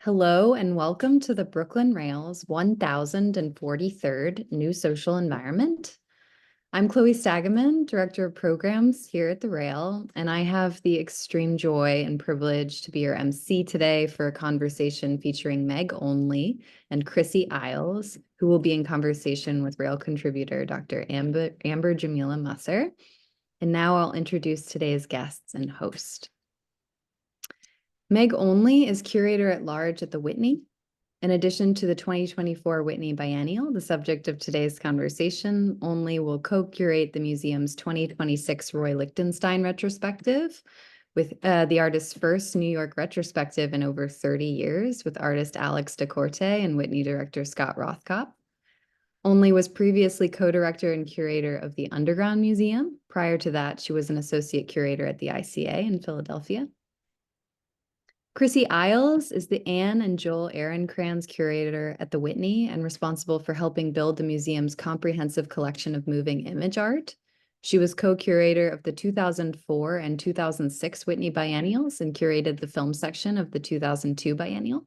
Hello and welcome to the Brooklyn Rail's 1043rd New Social Environment. I'm Chloe Stagaman, Director of Programs here at the Rail, and I have the extreme joy and privilege to be your MC today for a conversation featuring Meg Onli and Chrissie Iles, who will be in conversation with Rail contributor Dr. Amber Jamilla Musser. And now I'll introduce today's guests and host. Meg Onli is Curator-at-Large at the Whitney. In addition to the 2024 Whitney Biennial, the subject of today's conversation, Onli will co-curate the museum's 2026 Roy Lichtenstein retrospective with the artist's first New York retrospective in over 30 years with artist Alex de Corte and Whitney director Scott Rothkopf. Onli was previously co-director and curator of the Underground Museum. Prior to that, she was an associate curator at the ICA in Philadelphia. Chrissie Iles is the Anne and Joel Ehrenkranz Curator at the Whitney and responsible for helping build the museum's comprehensive collection of moving image art. She was co-curator of the 2004 and 2006 Whitney Biennials and curated the film section of the 2002 Biennial.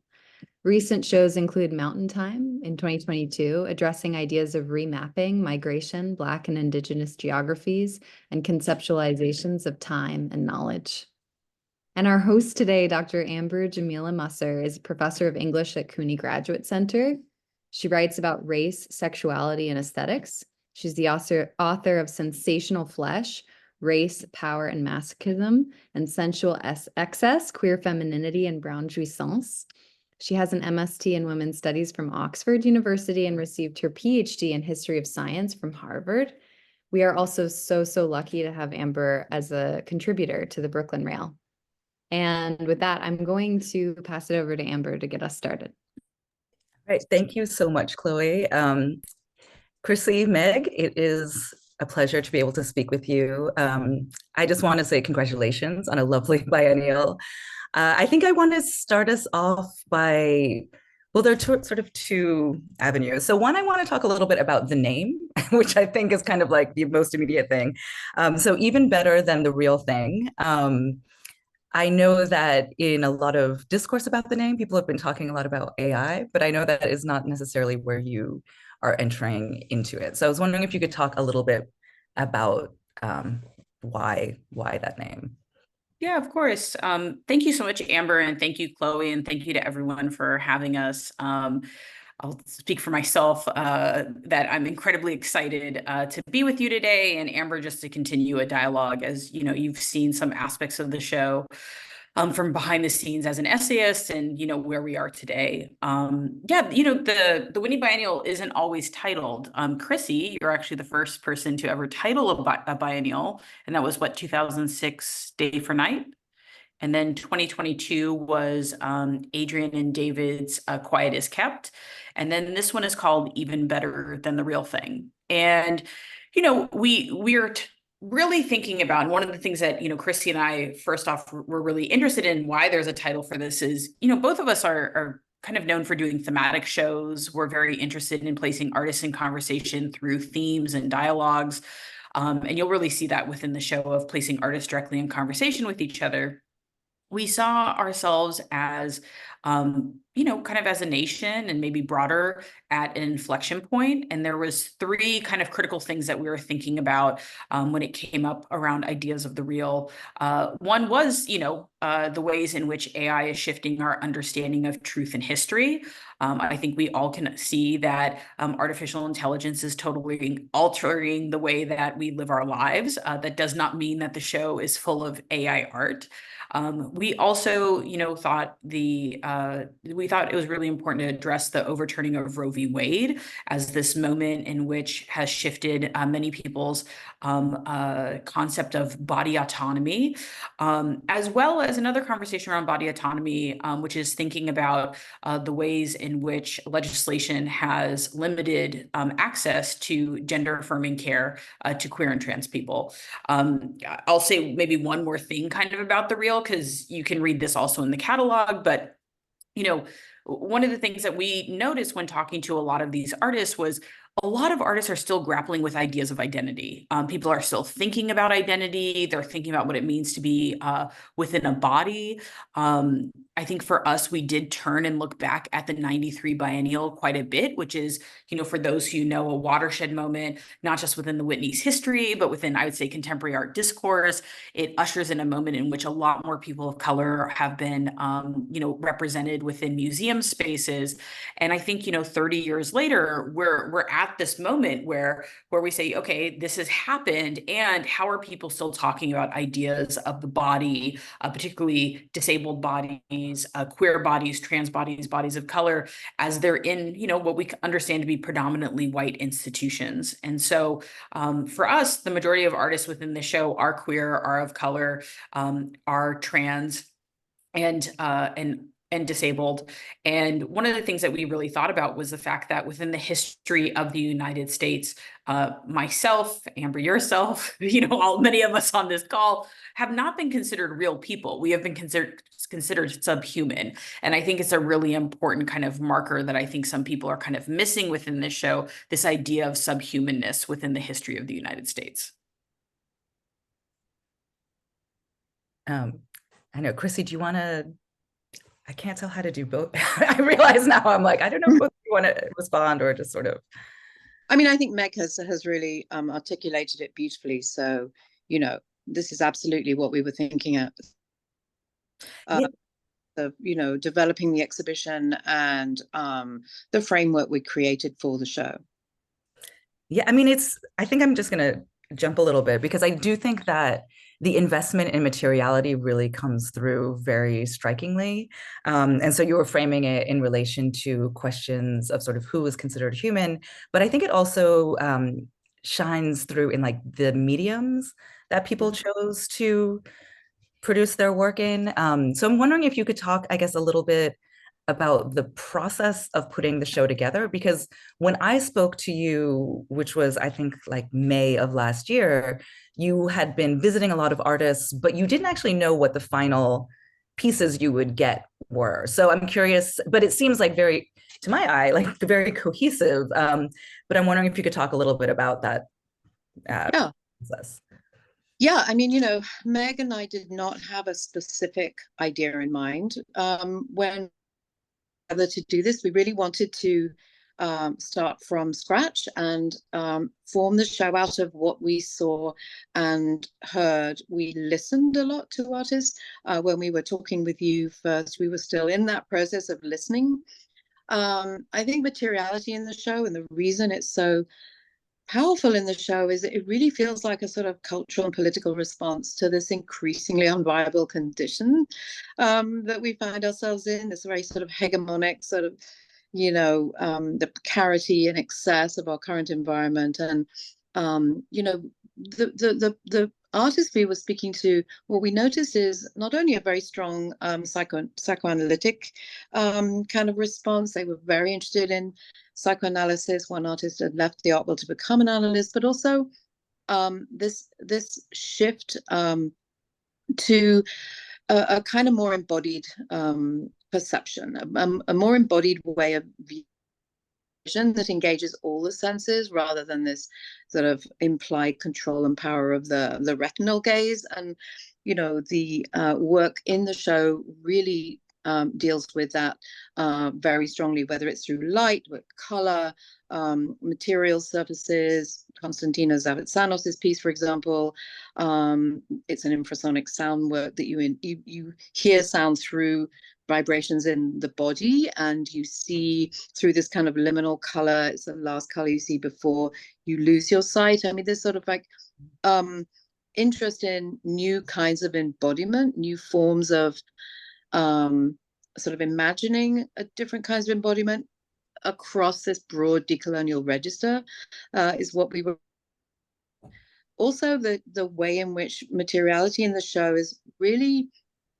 Recent shows include Mountain Time in 2022, addressing ideas of remapping, migration, Black and Indigenous geographies, and conceptualizations of time and knowledge. And our host today, Dr. Amber Jamilla Musser, is a professor of English at CUNY Graduate Center. She writes about race, sexuality, and aesthetics. She's the author of Sensational Flesh, Race, Power, and Masochism, and Sensual Excess, Queer Femininity and Brown Jouissance. She has an MST in Women's Studies from Oxford University and received her PhD in History of Science from Harvard. We are also so lucky to have Amber as a contributor to the Brooklyn Rail. And with that, I'm going to pass it over to Amber to get us started. All right, thank you so much, Chloe. Chrissie, Meg, it is a pleasure to be able to speak with you. I just want to say congratulations on a lovely biennial. I think I want to start us off by, well, there are sort of two avenues. So one, I want to talk a little bit about the name, which I think is kind of like the most immediate thing. So even better than the real thing. I know that in a lot of discourse about the name, people have been talking a lot about AI, but I know that is not necessarily where you are entering into it. So I was wondering if you could talk a little bit about why that name. Yeah, of course. Thank you so much, Amber, and thank you, Chloe, and thank you to everyone for having us. I'll speak for myself that I'm incredibly excited to be with you today, and Amber, just to continue a dialogue. As you know, you've seen some aspects of the show from behind the scenes as an essayist, and where we are today. The Whitney Biennial isn't always titled. Chrissie, you're actually the first person to ever title a biennial, and that was what, 2006 Day for Night. And then 2022 was Adrian and David's Quiet is Kept. And then this one is called Even Better Than the Real Thing. And, we're really thinking about, and one of the things that, Chrissie and I, first off, were really interested in why there's a title for this is, both of us are kind of known for doing thematic shows. We're very interested in placing artists in conversation through themes and dialogues. And you'll really see that within the show of placing artists directly in conversation with each other. We saw ourselves as, kind of as a nation and maybe broader at an inflection point. And there was three kind of critical things that we were thinking about when it came up around ideas of the real. One was, the ways in which AI is shifting our understanding of truth and history. I think we all can see that artificial intelligence is totally altering the way that we live our lives. That does not mean that the show is full of AI art. We also, thought it was really important to address the overturning of Roe v. Wade as this moment in which has shifted many people's concept of body autonomy, as well as another conversation around body autonomy, which is thinking about the ways in which legislation has limited access to gender-affirming care to queer and trans people. I'll say maybe one more thing kind of about the real, because you can read this also in the catalog, but one of the things that we noticed when talking to a lot of these artists was a lot of artists are still grappling with ideas of identity. People are still thinking about identity. They're thinking about what it means to be within a body. I think for us, we did turn and look back at the 93 biennial quite a bit, which is, for those who know, a watershed moment, not just within the Whitney's history, but within, I would say, contemporary art discourse. It ushers in a moment in which a lot more people of color have been, represented within museum spaces. And I think, 30 years later, we're at this moment where we say, okay, this has happened, and how are people still talking about ideas of the body, particularly disabled bodies, queer bodies, trans bodies, bodies of color, as they're in, what we understand to be predominantly white institutions. And so for us, the majority of artists within the show are queer, are of color, are trans, and disabled. And one of the things that we really thought about was the fact that within the history of the United States, myself, Amber, yourself, many of us on this call have not been considered real people. We have been considered subhuman. And I think it's a really important kind of marker that I think some people are kind of missing within this show, this idea of subhumanness within the history of the United States. I know, Chrissie, do you want to? I can't tell how to do both. I realize now, I'm like, I don't know if you want to respond or just sort of. I mean, I think Meg has really articulated it beautifully. So, this is absolutely what we were thinking of, developing the exhibition and the framework we created for the show. Yeah, I mean, I think I'm just going to jump a little bit, because I do think that the investment in materiality really comes through very strikingly. And so you were framing it in relation to questions of sort of who is considered human, but I think it also shines through in like the mediums that people chose to produce their work in. So I'm wondering if you could talk, I guess, a little bit about the process of putting the show together, because when I spoke to you, which was, I think, like May of last year, you had been visiting a lot of artists, but you didn't actually know what the final pieces you would get were. So I'm curious, but it seems like very, to my eye, like very cohesive. But I'm wondering if you could talk a little bit about that process. Yeah, I mean, Meg and I did not have a specific idea in mind when to do this. We really wanted to start from scratch and form the show out of what we saw and heard. We listened a lot to artists. When we were talking with you first, we were still in that process of listening. I think materiality in the show, and the reason it's so powerful in the show, is it really feels like a sort of cultural and political response to this increasingly unviable condition that we find ourselves in, this very sort of hegemonic sort of, the precarity and excess of our current environment. And, the artists we were speaking to, what we noticed is not only a very strong psychoanalytic kind of response. They were very interested in psychoanalysis. One artist had left the art world to become an analyst, but also this shift to a kind of more embodied perception, a more embodied way of vision that engages all the senses rather than this sort of implied control and power of the retinal gaze. And the work in the show really deals with that very strongly, whether it's through light, with color, material surfaces. Konstantina Zavitsanos' piece, for example, it's an infrasonic sound work that you hear sound through vibrations in the body, and you see through this kind of liminal color. It's the last color you see before you lose your sight. I mean, there's sort of like interest in new kinds of embodiment, new forms of sort of imagining different kinds of embodiment across this broad decolonial register is what we were. Also, the way in which materiality in the show is really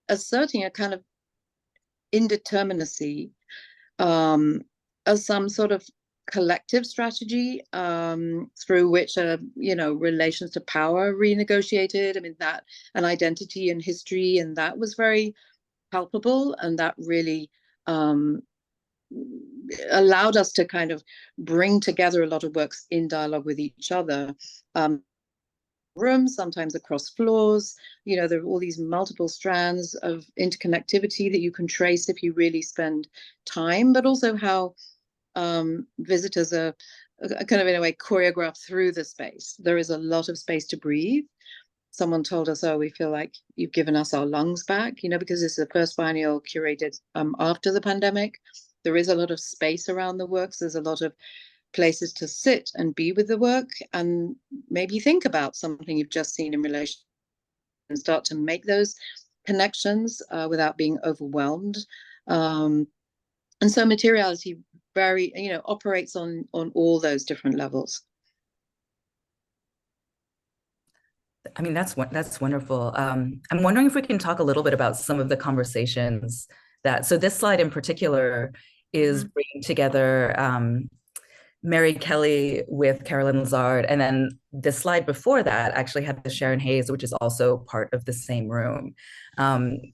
asserting a kind of indeterminacy as some sort of collective strategy through which relations to power are renegotiated. I mean, that an identity and history, and that was very palpable, and that really allowed us to kind of bring together a lot of works in dialogue with each other. Rooms, sometimes across floors, you know, there are all these multiple strands of interconnectivity that you can trace if you really spend time, but also how visitors are kind of in a way choreographed through the space. There is a lot of space to breathe. Someone told us, oh, we feel like you've given us our lungs back, you know, because this is the first biennial curated after the pandemic. There is a lot of space around the works. There's a lot of places to sit and be with the work and maybe think about something you've just seen in relation and start to make those connections without being overwhelmed. And so materiality very, you know, operates on all those different levels. I mean, that's wonderful. I'm wondering if we can talk a little bit about some of the conversations so this slide in particular is bringing together Mary Kelly with Carolyn Lazard. And then the slide before that actually had the Sharon Hayes, which is also part of the same room. And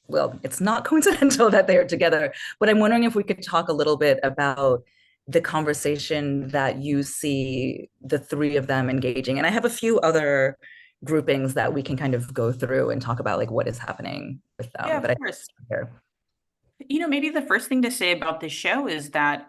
well, it's not coincidental that they are together, but I'm wondering if we could talk a little bit about the conversation that you see the three of them engaging. And I have a few other groupings that we can kind of go through and talk about like what is happening with them. Yeah, of course. You know, maybe the first thing to say about this show is that,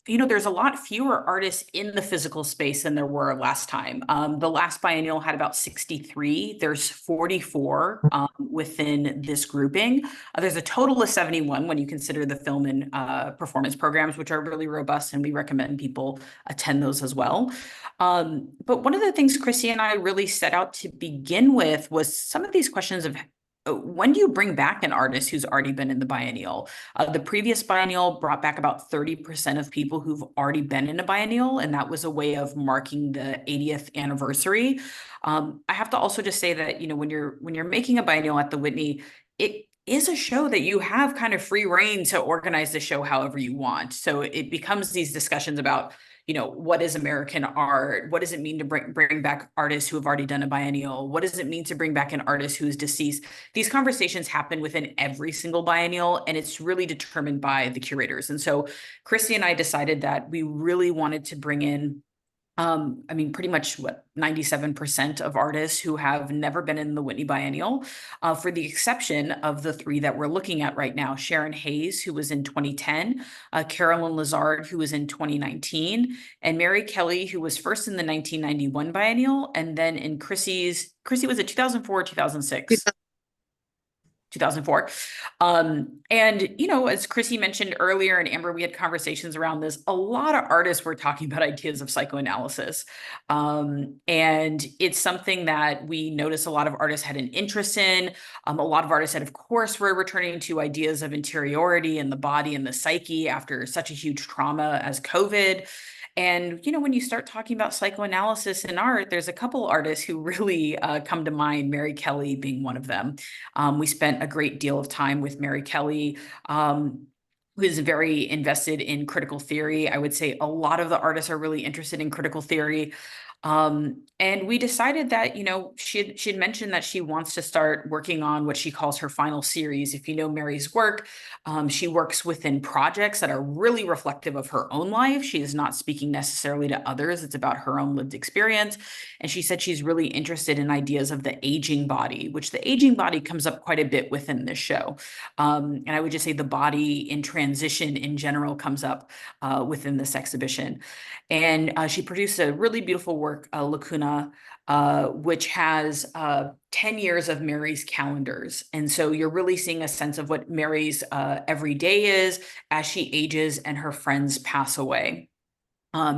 you know, there's a lot fewer artists in the physical space than there were last time. The last biennial had about 63. There's 44 within this grouping. There's a total of 71 when you consider the film and performance programs, which are really robust, and we recommend people attend those as well. But one of the things Chrissie and I really set out to begin with was some of these questions of when do you bring back an artist who's already been in the biennial? The previous biennial brought back about 30% of people who've already been in a biennial, and that was a way of marking the 80th anniversary. I have to also just say that, you know, when you're making a biennial at the Whitney, it is a show that you have kind of free reign to organize the show however you want. So it becomes these discussions about, you know, what is American art? What does it mean to bring back artists who have already done a biennial? What does it mean to bring back an artist who's deceased? These conversations happen within every single biennial, and it's really determined by the curators. And so Chrissie and I decided that we really wanted to bring in I mean, pretty much 97% of artists who have never been in the Whitney Biennial, for the exception of the three that we're looking at right now: Sharon Hayes, who was in 2010, Carolyn Lazard, who was in 2019, and Mary Kelly, who was first in the 1991 Biennial, and then in Chrissie was it 2004 or 2006? 2004. And, you know, as Chrissie mentioned earlier, and Amber, we had conversations around this, a lot of artists were talking about ideas of psychoanalysis. And it's something that we noticed a lot of artists had an interest in. A lot of artists that, of course, were returning to ideas of interiority and the body and the psyche after such a huge trauma as COVID. And, you know, when you start talking about psychoanalysis in art, there's a couple artists who really come to mind, Mary Kelly being one of them. We spent a great deal of time with Mary Kelly, who is very invested in critical theory. I would say a lot of the artists are really interested in critical theory. And we decided that, you know, she had mentioned that she wants to start working on what she calls her final series. If you know Mary's work, she works within projects that are really reflective of her own life. She is not speaking necessarily to others. It's about her own lived experience. And she said she's really interested in ideas of the aging body, which the aging body comes up quite a bit within this show. And I would just say the body in transition in general comes up within this exhibition. And she produced a really beautiful work, Lacuna, which has 10 years of Mary's calendars. And so you're really seeing a sense of what Mary's every day is as she ages and her friends pass away.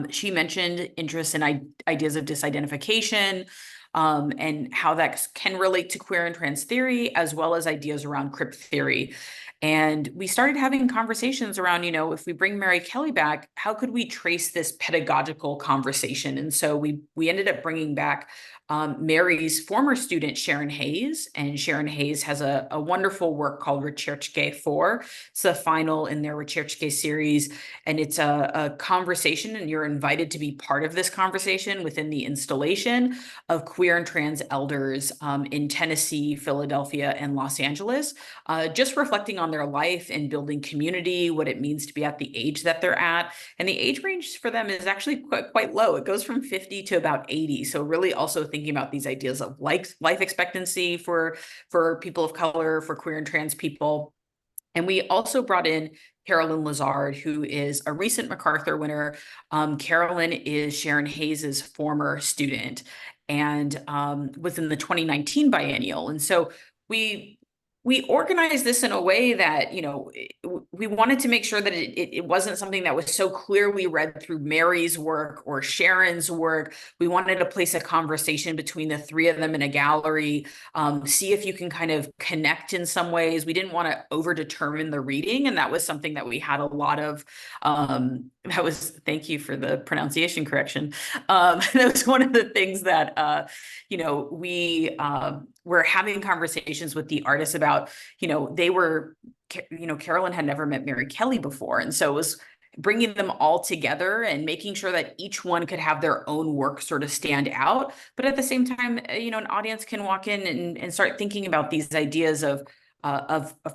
She mentioned interest in ideas of disidentification, and how that can relate to queer and trans theory, as well as ideas around crypt theory. And we started having conversations around, you know, if we bring Mary Kelly back, how could we trace this pedagogical conversation? And so we ended up bringing back Mary's former student, Sharon Hayes. And Sharon Hayes has a wonderful work called Recherche 4. It's the final in their Recherche series. And it's a conversation, and you're invited to be part of this conversation within the installation of queer and trans elders in Tennessee, Philadelphia, and Los Angeles, just reflecting on on their life and building community, what it means to be at the age that they're at. And the age range for them is actually quite low. It goes from 50 to about 80. So really also thinking about these ideas of life expectancy for people of color, for queer and trans people. And we also brought in Carolyn Lazard, who is a recent MacArthur winner. Carolyn is Sharon Hayes's former student and was in the 2019 biennial. And so we organized this in a way that, you know, we wanted to make sure that it wasn't something that was so clearly read through Mary's work or Sharon's work. We wanted to place a conversation between the three of them in a gallery, see if you can kind of connect in some ways. We didn't want to over-determine the reading, and that was something that we had a lot of, thank you for the pronunciation correction. That was one of the things that, you know, we were having conversations with the artists about, you know, Carolyn had never met Mary Kelly before. And so it was bringing them all together and making sure that each one could have their own work sort of stand out. But at the same time, you know, an audience can walk in and start thinking about these ideas of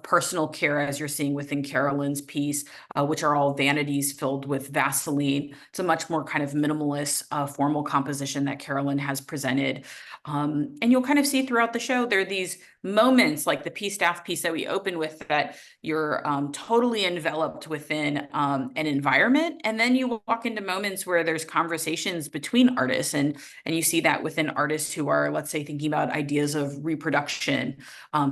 personal care, as you're seeing within Carolyn's piece, which are all vanities filled with Vaseline. It's a much more kind of minimalist, formal composition that Carolyn has presented. And you'll kind of see throughout the show, there are these moments like the piece staff piece that we open with that you're totally enveloped within an environment. And then you walk into moments where there's conversations between artists, and you see that within artists who are, let's say, thinking about ideas of reproduction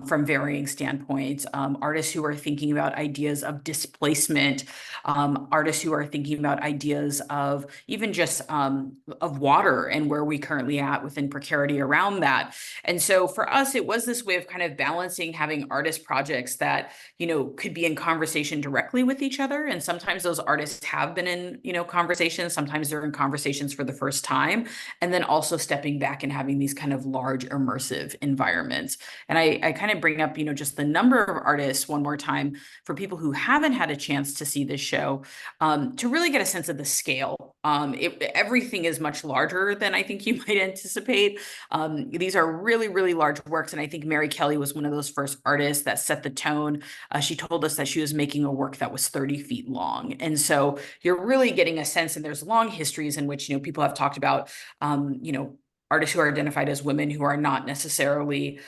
from varying standpoints, artists who are thinking about ideas of displacement, artists who are thinking about ideas of even just of water and where we currently at within precarity around that. And so for us, it was this way of kind of balancing having artist projects that, you know, could be in conversation directly with each other. And sometimes those artists have been in, you know, conversations, sometimes they're in conversations for the first time, and then also stepping back and having these kind of large immersive environments. And I kind of bring up, you know, just the number of artists one more time for people who haven't had a chance to see this show, to really get a sense of the scale. Everything is much larger than I think you might anticipate. These are really, really large works. And I think Mary Kelly was one of those first artists that set the tone. She told us that she was making a work that was 30 feet long. And so you're really getting a sense, and there's long histories in which, you know, people have talked about, you know, artists who are identified as women who are not necessarily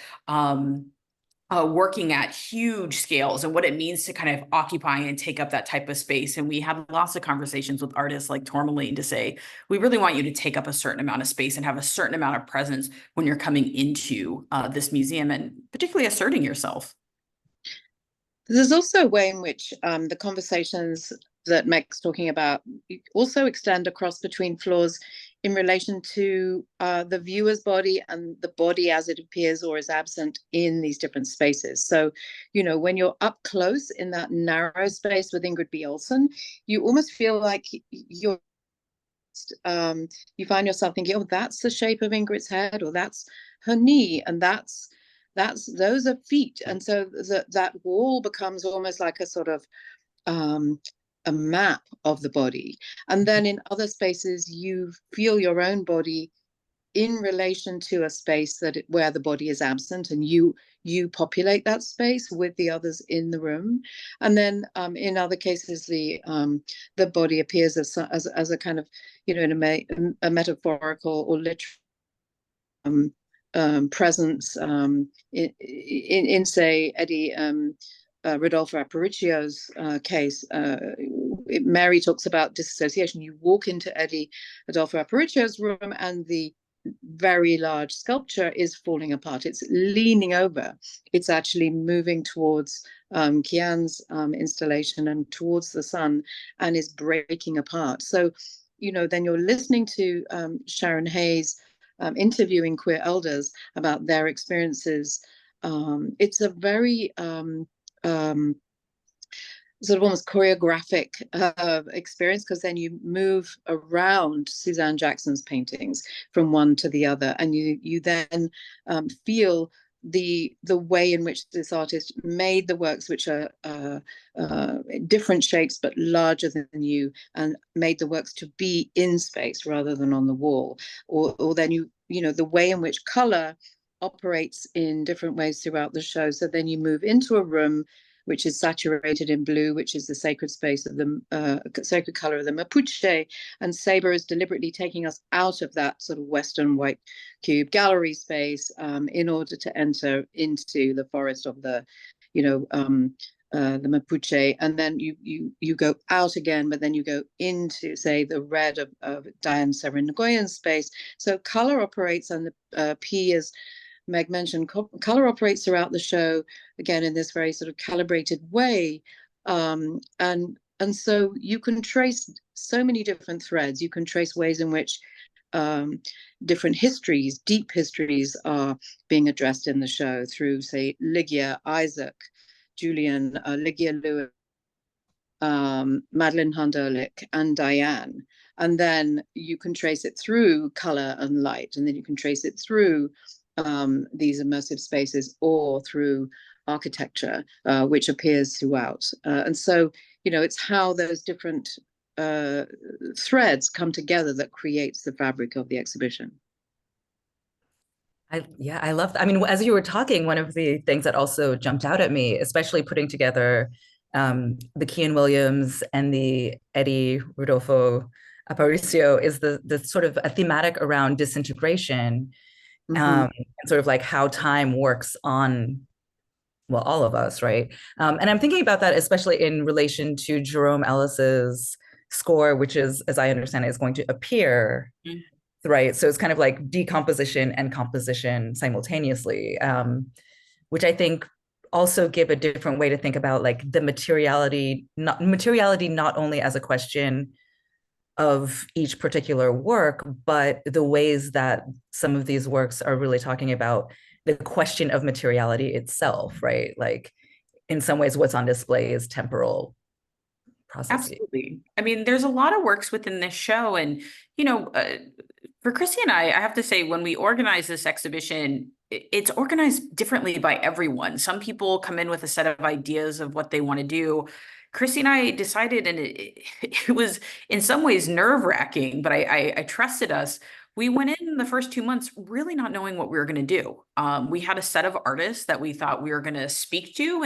working at huge scales and what it means to kind of occupy and take up that type of space. And we had lots of conversations with artists like Tourmaline to say, we really want you to take up a certain amount of space and have a certain amount of presence when you're coming into this museum, and particularly asserting yourself. There's also a way in which the conversations that Meg's talking about also extend across between floors in relation to the viewer's body and the body as it appears or is absent in these different spaces. So, you know, when you're up close in that narrow space with Ingrid B. Olsen, you almost feel like you're, you find yourself thinking, oh, that's the shape of Ingrid's head, or that's her knee, and those are feet. And so that wall becomes almost like a sort of a map of the body. And then in other spaces, you feel your own body in relation to a space where the body is absent, and you populate that space with the others in the room. And then in other cases, the body appears as a kind of, you know, in a metaphorical or literal presence in say Eddie Rodolfo Apparicio's case. Mary talks about disassociation. You walk into Eddie Rodolfo Apparicio's room and the very large sculpture is falling apart. It's leaning over. It's actually moving towards Kian's installation and towards the sun, and is breaking apart. So, you know, then you're listening to Sharon Hayes interviewing queer elders about their experiences. It's a very sort of almost choreographic experience, because then you move around Suzanne Jackson's paintings from one to the other, and you then feel the way in which this artist made the works, which are different shapes but larger than you, and made the works to be in space rather than on the wall. Or then you know the way in which color operates in different ways throughout the show. So then you move into a room which is saturated in blue, which is the sacred space of the sacred color of the Mapuche. And Saber is deliberately taking us out of that sort of Western white cube gallery space in order to enter into the forest of the, the Mapuche, and then you go out again, but then you go into, say, the red of Diane Severinogoyan's space. So color operates, and the P, as Meg mentioned, color operates throughout the show, again, in this very sort of calibrated way. And so you can trace so many different threads. You can trace ways in which different histories, deep histories, are being addressed in the show through, say, Lygia, Isaac, Julian, Lygia Lewis, Madeline Hunderlich, and Diane. And then you can trace it through color and light, and then you can trace it through these immersive spaces or through architecture, which appears throughout. And so, it's how those different threads come together that creates the fabric of the exhibition. I love that. I mean, as you were talking, one of the things that also jumped out at me, especially putting together the Kian Williams and the Eddie Rodolfo Aparicio, is the sort of a thematic around disintegration, and sort of like how time works on, well, all of us, right? And I'm thinking about that, especially in relation to Jerome Ellis's score, which is, as I understand it, is going to appear. Right. So it's kind of like decomposition and composition simultaneously, which I think also give a different way to think about like the materiality not only as a question of each particular work, but the ways that some of these works are really talking about the question of materiality itself, right? Like in some ways, what's on display is temporal processes. Absolutely. I mean, there's a lot of works within this show, and for Chrissie and I have to say, when we organize this exhibition, it's organized differently by everyone. Some people come in with a set of ideas of what they want to do. Chrissie and I decided, and it was in some ways nerve-wracking, but I trusted us. We went in the first 2 months really not knowing what we were going to do. We had a set of artists that we thought we were going to speak to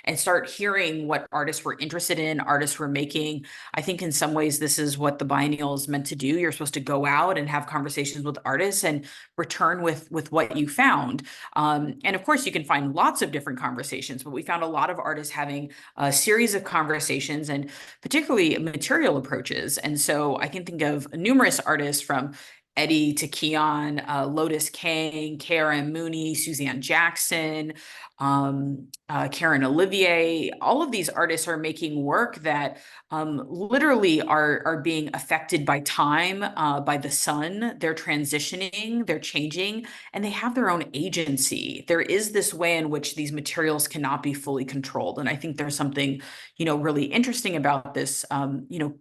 and start hearing what artists were interested in, artists were making. I think in some ways this is what the biennial is meant to do. You're supposed to go out and have conversations with artists and return with what you found. And of course, you can find lots of different conversations, but we found a lot of artists having a series of conversations and particularly material approaches. And so I can think of numerous artists, from Eddie to Kian, Lotus Kang, Karen Mooney, Suzanne Jackson, Karen Olivier. All of these artists are making work that literally are being affected by time, by the sun. They're transitioning, they're changing, and they have their own agency. There is this way in which these materials cannot be fully controlled. And I think there's something, really interesting about this.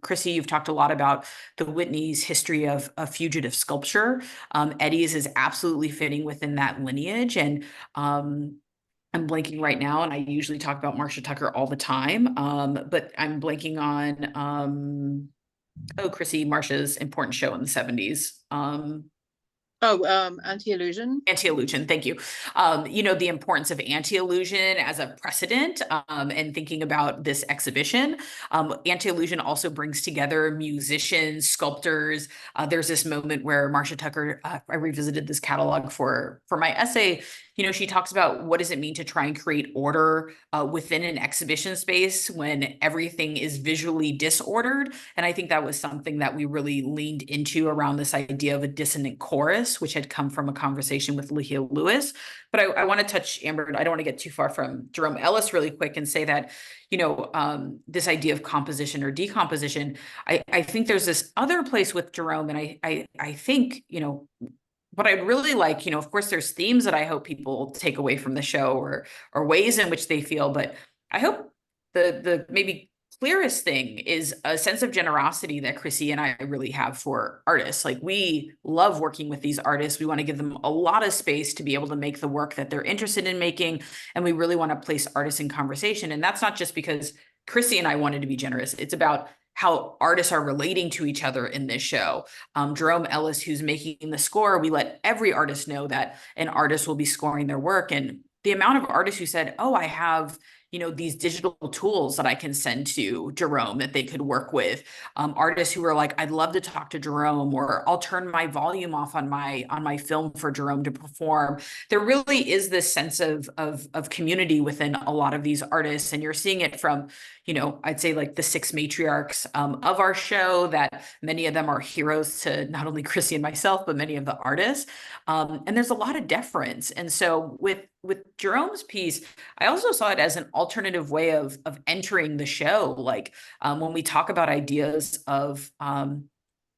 Chrissie, you've talked a lot about the Whitney's history of fugitive sculpture. Eddie's is absolutely fitting within that lineage. And I'm blanking right now, and I usually talk about Marcia Tucker all the time, but I'm blanking on, Chrissie, Marcia's important show in the 70s. Anti-illusion. Anti-illusion, thank you. The importance of anti-illusion as a precedent, and thinking about this exhibition. Anti-illusion also brings together musicians, sculptors. There's this moment where Marcia Tucker, I revisited this catalog for my essay. She talks about what does it mean to try and create order within an exhibition space when everything is visually disordered. And I think that was something that we really leaned into around this idea of a dissonant chorus, which had come from a conversation with Lygia Lewis. But I want to touch, Amber, I don't want to get too far from Jerome Ellis really quick and say that, this idea of composition or decomposition, I think there's this other place with Jerome, and I think, what I'd really like, of course, there's themes that I hope people take away from the show or ways in which they feel, but I hope the maybe clearest thing is a sense of generosity that Chrissie and I really have for artists. Like, we love working with these artists. We want to give them a lot of space to be able to make the work that they're interested in making. And we really want to place artists in conversation. And that's not just because Chrissie and I wanted to be generous. It's about how artists are relating to each other in this show. Jerome Ellis, who's making the score, we let every artist know that an artist will be scoring their work. And the amount of artists who said, oh, I have, these digital tools that I can send to Jerome that they could work with. Artists who are like, I'd love to talk to Jerome, or I'll turn my volume off on my film for Jerome to perform. There really is this sense of community within a lot of these artists, and you're seeing it from, I'd say like the 6 matriarchs of our show, that many of them are heroes to not only Chrissie and myself, but many of the artists. And there's a lot of deference. And so with Jerome's piece, I also saw it as an alternative way of entering the show. Like when we talk about ideas of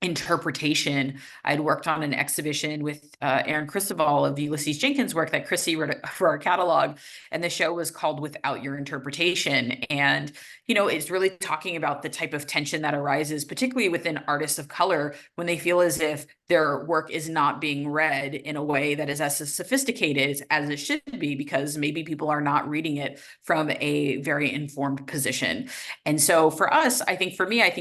interpretation, I'd worked on an exhibition with Aaron Christoval of Ulysses Jenkins' work that Chrissie wrote for our catalog, and the show was called Without Your Interpretation. And it's really talking about the type of tension that arises, particularly within artists of color, when they feel as if their work is not being read in a way that is as sophisticated as it should be, because maybe people are not reading it from a very informed position. And so for us, I think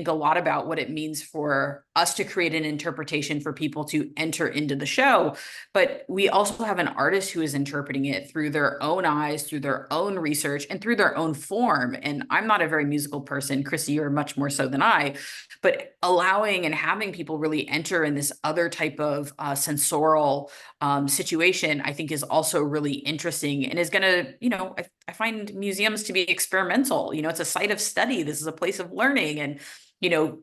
a lot about what it means for us to create an interpretation for people to enter into the show. But we also have an artist who is interpreting it through their own eyes, through their own research, and through their own form. And I'm not a very musical person. Chrissie, you're much more so than I, but allowing and having people really enter in this other type of sensorial situation, I think is also really interesting, and is going to, I find museums to be experimental. It's a site of study. This is a place of learning, and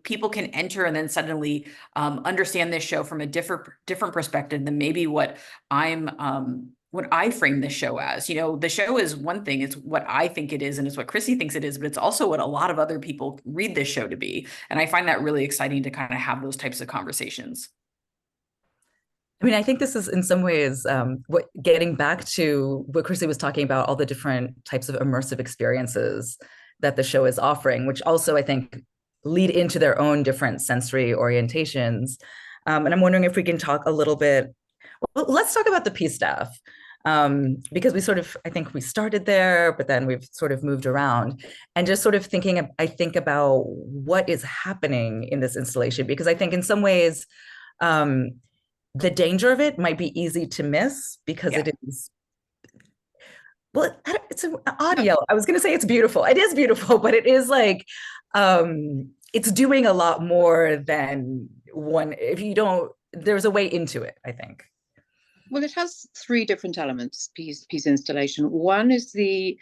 people can enter and then suddenly understand this show from a different perspective than maybe what I frame this show as. The show is one thing, it's what I think it is, and it's what Chrissie thinks it is, but it's also what a lot of other people read this show to be. And I find that really exciting to kind of have those types of conversations. I mean, I think this is in some ways getting back to what Chrissie was talking about, all the different types of immersive experiences that the show is offering, which also I think lead into their own different sensory orientations. And I'm wondering if we can talk a little bit, well, let's talk about the piece staff, because I think we started there, but then we've sort of moved around, and just sort of thinking, I think about what is happening in this installation, because I think in some ways, the danger of it might be easy to miss, because it is, well, it's an odd yellow. I was going to say it's beautiful. It is beautiful, but it is like, it's doing a lot more than one. There's a way into it, I think. Well, it has 3 different elements, piece installation. One is the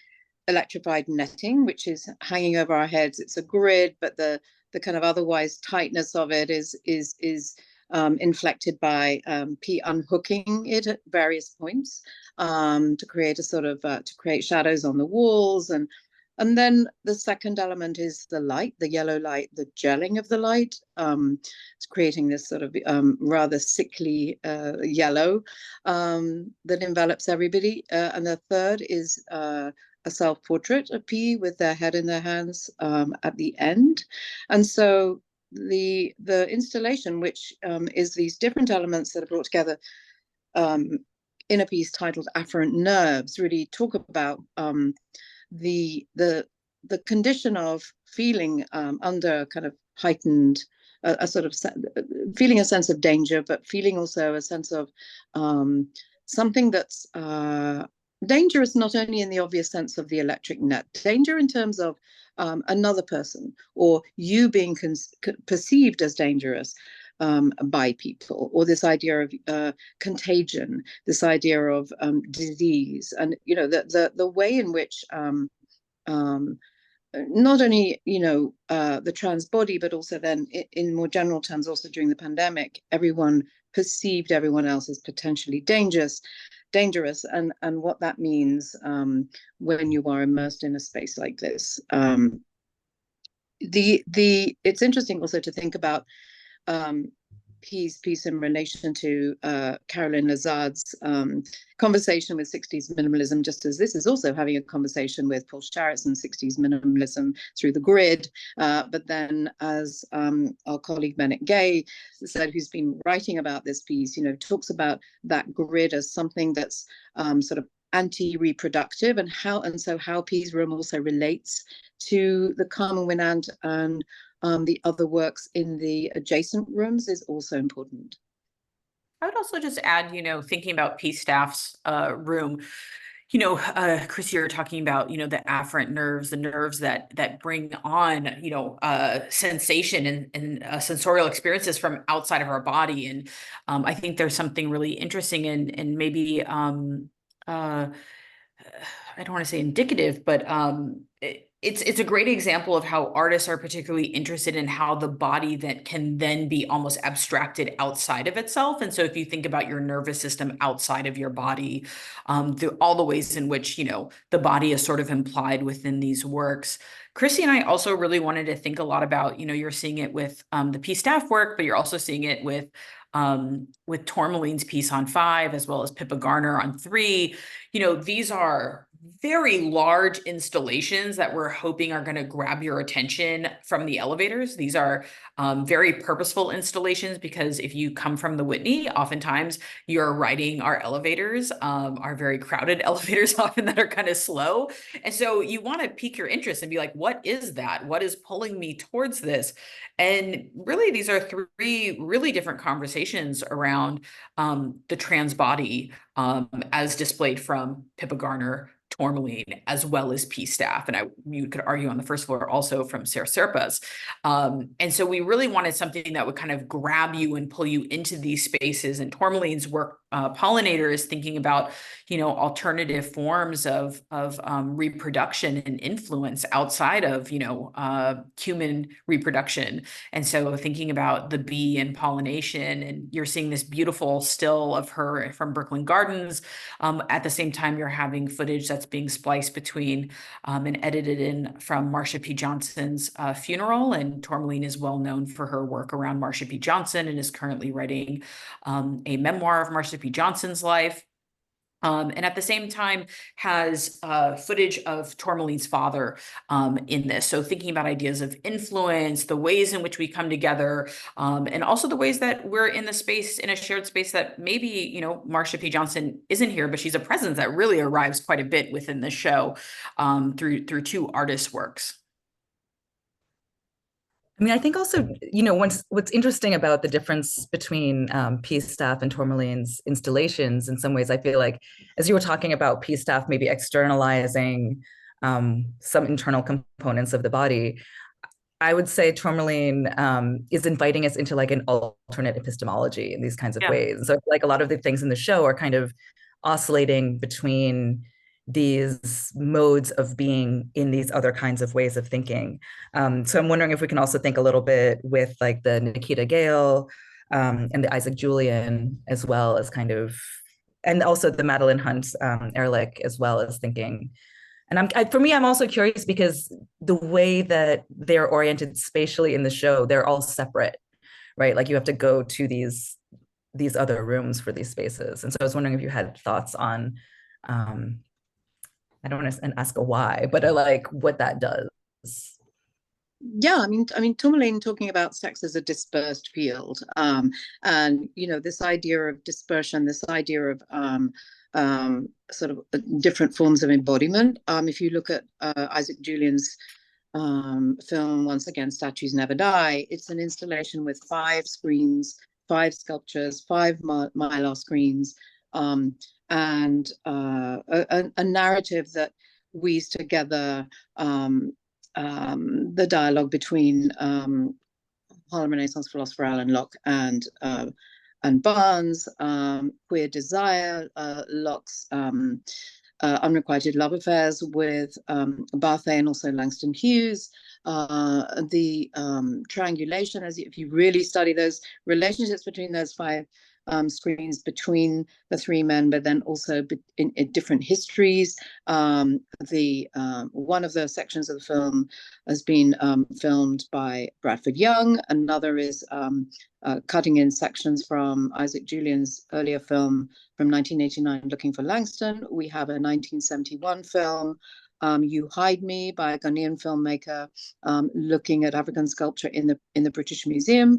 electrified netting, which is hanging over our heads. It's a grid, but the kind of otherwise tightness of it is inflected by P unhooking it at various points to create a sort of to create shadows on the walls. And then the second element is the light, the yellow light, the gelling of the light. It's creating this sort of rather sickly yellow that envelops everybody. And the third is a self-portrait of P with their head in their hands at the end. And so the installation, which is these different elements that are brought together in a piece titled Afferent Nerves, really talk about the condition of feeling under kind of heightened, a sort of feeling a sense of danger, but feeling also a sense of something that's dangerous, not only in the obvious sense of the electric net, danger in terms of another person, or you being perceived as dangerous by people, or this idea of contagion, this idea of disease, and the way in which not only the trans body, but also then in more general terms, also during the pandemic, everyone perceived everyone else as potentially dangerous, and what that means when you are immersed in a space like this. It's interesting also to think about piece in relation to Caroline Lazard's conversation with 60s minimalism, just as this is also having a conversation with Paul Sharrett's and 60s minimalism through the grid. But then, as our colleague Bennett Gay said, who's been writing about this piece, talks about that grid as something that's sort of anti-reproductive, and how P's room also relates to the Carmen Winant and the other works in the adjacent rooms is also important. I would also just add, thinking about P staff's room, Chrissie, you're talking about, the afferent nerves, the nerves that bring on, sensation and sensorial experiences from outside of our body. And I think there's something really interesting and maybe, I don't want to say indicative, but it's a great example of how artists are particularly interested in how the body that can then be almost abstracted outside of itself. And so if you think about your nervous system outside of your body, through all the ways in which, the body is sort of implied within these works. Chrissie and I also really wanted to think a lot about, you're seeing it with the P staff work, but you're also seeing it with Tourmaline's piece on 5, as well as Pippa Garner on 3. These are very large installations that we're hoping are going to grab your attention from the elevators. These are very purposeful installations, because if you come from the Whitney, oftentimes you're riding our elevators, our very crowded elevators often that are kind of slow. And so you want to pique your interest and be like, what is that? What is pulling me towards this? And really, these are 3 really different conversations around the trans body as displayed from Pippa Garner, Tourmaline, as well as P staff. And you could argue on the first floor also from Sarah Serpas. And so we really wanted something that would kind of grab you and pull you into these spaces. And Tourmaline's work, Pollinator, is thinking about, alternative forms of reproduction and influence outside of, human reproduction. And so thinking about the bee and pollination, and you're seeing this beautiful still of her from Brooklyn Gardens. At the same time, you're having footage that's being spliced between and edited in from Marsha P. Johnson's funeral. And Tourmaline is well known for her work around Marsha P. Johnson and is currently writing a memoir of Marsha P. Johnson's life. And at the same time has footage of Tourmaline's father in this. So thinking about ideas of influence, the ways in which we come together, and also the ways that we're in the space, in a shared space that maybe, Marsha P. Johnson isn't here, but she's a presence that really arrives quite a bit within the show through 2 artists' works. I mean, I think also, what's interesting about the difference between Peace Staff and Tourmaline's installations, in some ways, I feel like, as you were talking about Peace Staff maybe externalizing some internal components of the body, I would say Tourmaline is inviting us into like an alternate epistemology in these kinds of ways. And so like a lot of the things in the show are kind of oscillating between these modes of being in these other kinds of ways of thinking. So I'm wondering if we can also think a little bit with like the Nikita Gale and the Isaac Julian, as well as kind of, and also the Madeline Hunt Ehrlich, as well as thinking. And for me, I'm also curious because the way that they're oriented spatially in the show, they're all separate, right? Like you have to go to these other rooms for these spaces. And so I was wondering if you had thoughts on, I don't want to ask a why, but like what that does. Yeah, I mean, Tourmaline talking about sex as a dispersed field, and this idea of dispersion, this idea of sort of different forms of embodiment. If you look at Isaac Julian's film, once again, Statues Never Die, it's an installation with 5 screens, 5 sculptures, 5 mylar screens, and a narrative that weaves together the dialogue between Harlem Renaissance philosopher Alan Locke and Barnes, queer desire, Locke's unrequited love affairs with Barthay and also Langston Hughes, the triangulation, if you really study those relationships between those 5 screens between the 3 men, but then also in different histories. One of the sections of the film has been filmed by Bradford Young. Another is cutting in sections from Isaac Julian's earlier film from 1989, Looking for Langston. We have a 1971 film, You Hide Me, by a Ghanaian filmmaker, looking at African sculpture in the British Museum.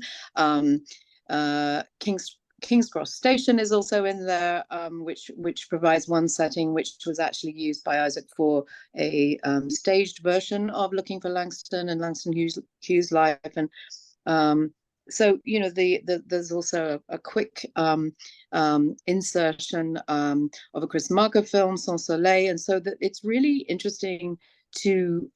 King's Cross Station is also in there, which provides one setting, which was actually used by Isaac for a staged version of Looking for Langston and Langston Hughes' life. And so there's also a quick insertion of a Chris Marker film, Sans Soleil, and so that it's really interesting to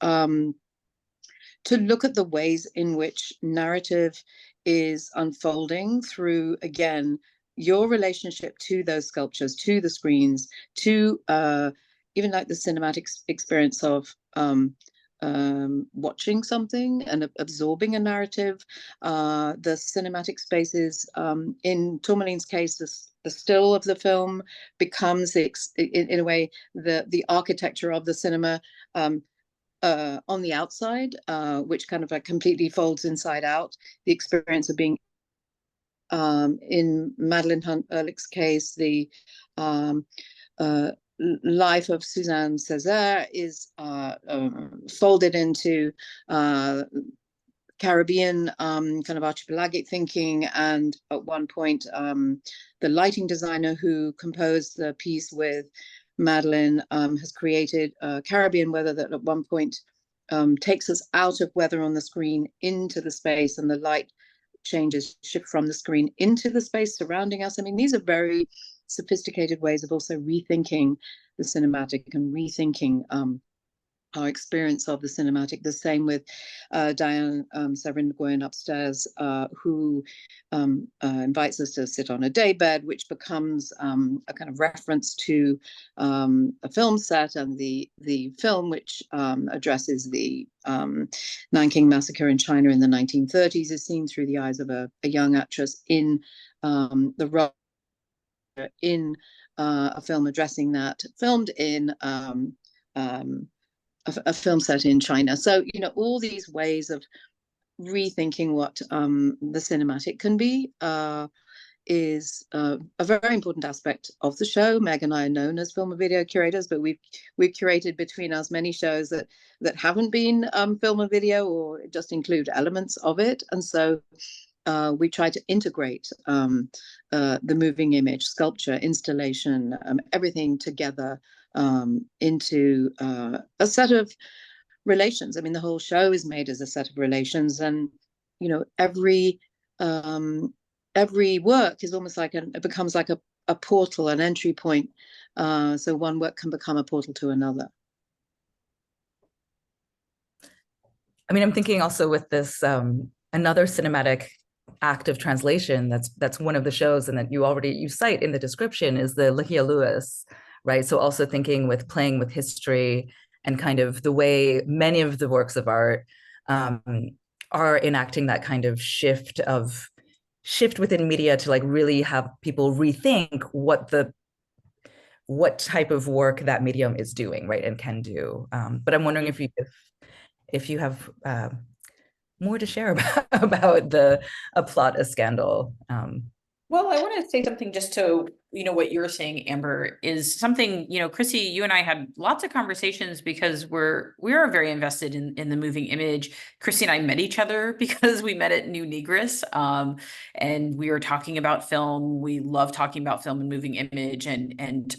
look at the ways in which narrative is unfolding through, again, your relationship to those sculptures, to the screens, to even like the cinematic experience of watching something and absorbing a narrative. The cinematic spaces, in Tourmaline's case, the still of the film becomes in a way the architecture of the cinema on the outside, which kind of like completely folds inside out. The experience of being in Madeline Hunt Ehrlich's case, the life of Suzanne Césaire is folded into Caribbean kind of archipelagic thinking, and at one point the lighting designer who composed the piece with Madeline has created Caribbean weather that at one point takes us out of weather on the screen into the space, and the light changes shift from the screen into the space surrounding us. I mean, these are very sophisticated ways of also rethinking the cinematic and rethinking our experience of the cinematic. The same with Diane Severin-Nguyen upstairs, who invites us to sit on a daybed, which becomes a kind of reference to a film set, and the film which addresses the Nanking Massacre in China in the 1930s is seen through the eyes of a young actress in the role in a film addressing that, filmed in a film set in China. So, all these ways of rethinking what the cinematic can be is a very important aspect of the show. Meg and I are known as film and video curators, but we've curated between us many shows that haven't been film and video, or just include elements of it. And so we try to integrate the moving image, sculpture, installation, everything together into a set of relations. I mean, the whole show is made as a set of relations, and every work is almost like it becomes like a portal, an entry point. So one work can become a portal to another. I mean, I'm thinking also with this another cinematic act of translation that's one of the shows, and that you cite in the description, is the Lichia Lewis, right? So also thinking with playing with history and kind of the way many of the works of art are enacting that kind of shift within media to like really have people rethink what type of work that medium is doing, right, and can do. But I'm wondering if you have more to share about A Plot, a Scandal. Well, I want to say something just to, what you're saying, Amber, is something, Chrissie, you and I had lots of conversations because we are very invested in the moving image. Chrissie and I met each other because we met at New Negris, and we were talking about film. We love talking about film and moving image. And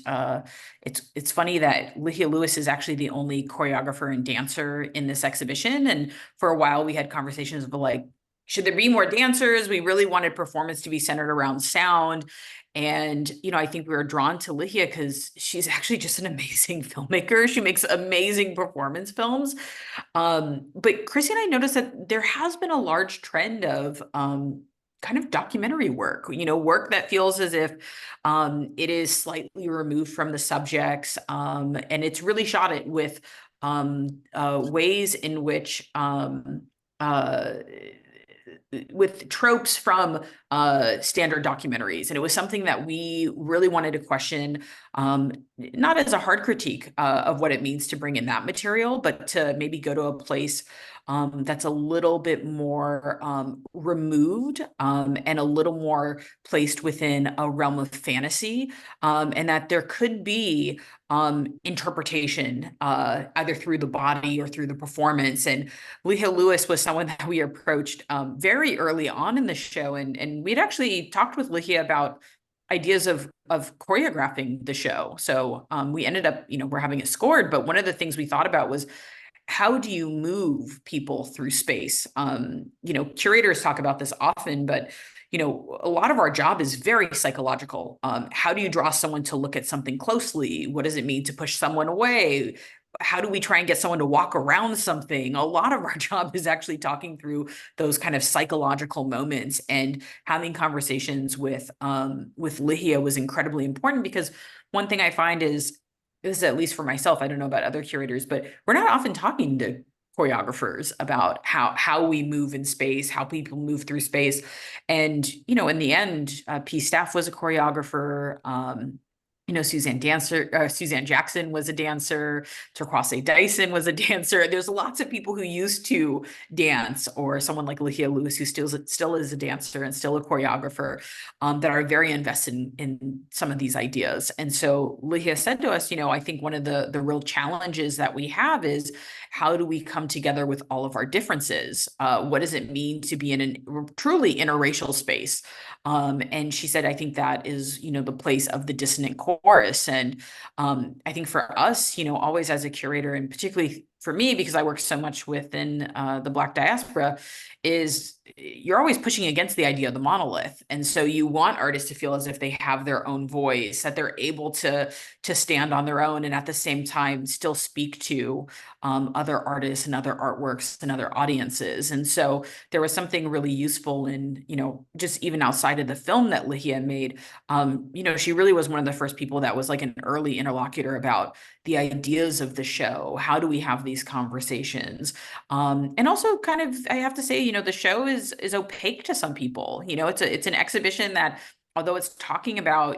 it's funny that Lichia Lewis is actually the only choreographer and dancer in this exhibition. And for a while we had conversations of like, should there be more dancers? We really wanted performance to be centered around sound. And, I think we were drawn to Lichia because she's actually just an amazing filmmaker. She makes amazing performance films. But Chrissie and I noticed that there has been a large trend of kind of documentary work, work that feels as if it is slightly removed from the subjects. And it's really shot it with ways in which with tropes from standard documentaries. And it was something that we really wanted to question, not as a hard critique of what it means to bring in that material, but to maybe go to a place that's a little bit more removed and a little more placed within a realm of fantasy, and that there could be interpretation either through the body or through the performance. And Lichia Lewis was someone that we approached very early on in the show, and we'd actually talked with Lichia about ideas of choreographing the show. So we ended up, we're having it scored, but one of the things we thought about was, how do you move people through space? Curators talk about this often, but a lot of our job is very psychological. How do you draw someone to look at something closely? What does it mean to push someone away? How do we try and get someone to walk around something? A lot of our job is actually talking through those kind of psychological moments, and having conversations with Lihia was incredibly important, because one thing I find is, this is at least for myself, I don't know about other curators, but we're not often talking to choreographers about how we move in space, how people move through space. And, in the end, P. Staff was a choreographer. Suzanne Jackson was a dancer. Turquoise Dyson was a dancer. There's lots of people who used to dance, or someone like Lihia Lewis, who still is a dancer and still a choreographer, that are very invested in some of these ideas. And so Lihia said to us, I think one of the real challenges that we have is, how do we come together with all of our differences? What does it mean to be in a truly interracial space? And she said, I think that is, the place of the dissonant chorus. And I think for us, always as a curator, and particularly for me, because I work so much within the Black diaspora, is you're always pushing against the idea of the monolith. And so you want artists to feel as if they have their own voice, that they're able to stand on their own, and at the same time still speak to other artists and other artworks and other audiences. And so there was something really useful in, just even outside of the film that Lihia made, she really was one of the first people that was like an early interlocutor about the ideas of the show. How do we have these conversations? And also kind of, I have to say, the show is opaque to some people. It's an exhibition that, although it's talking about,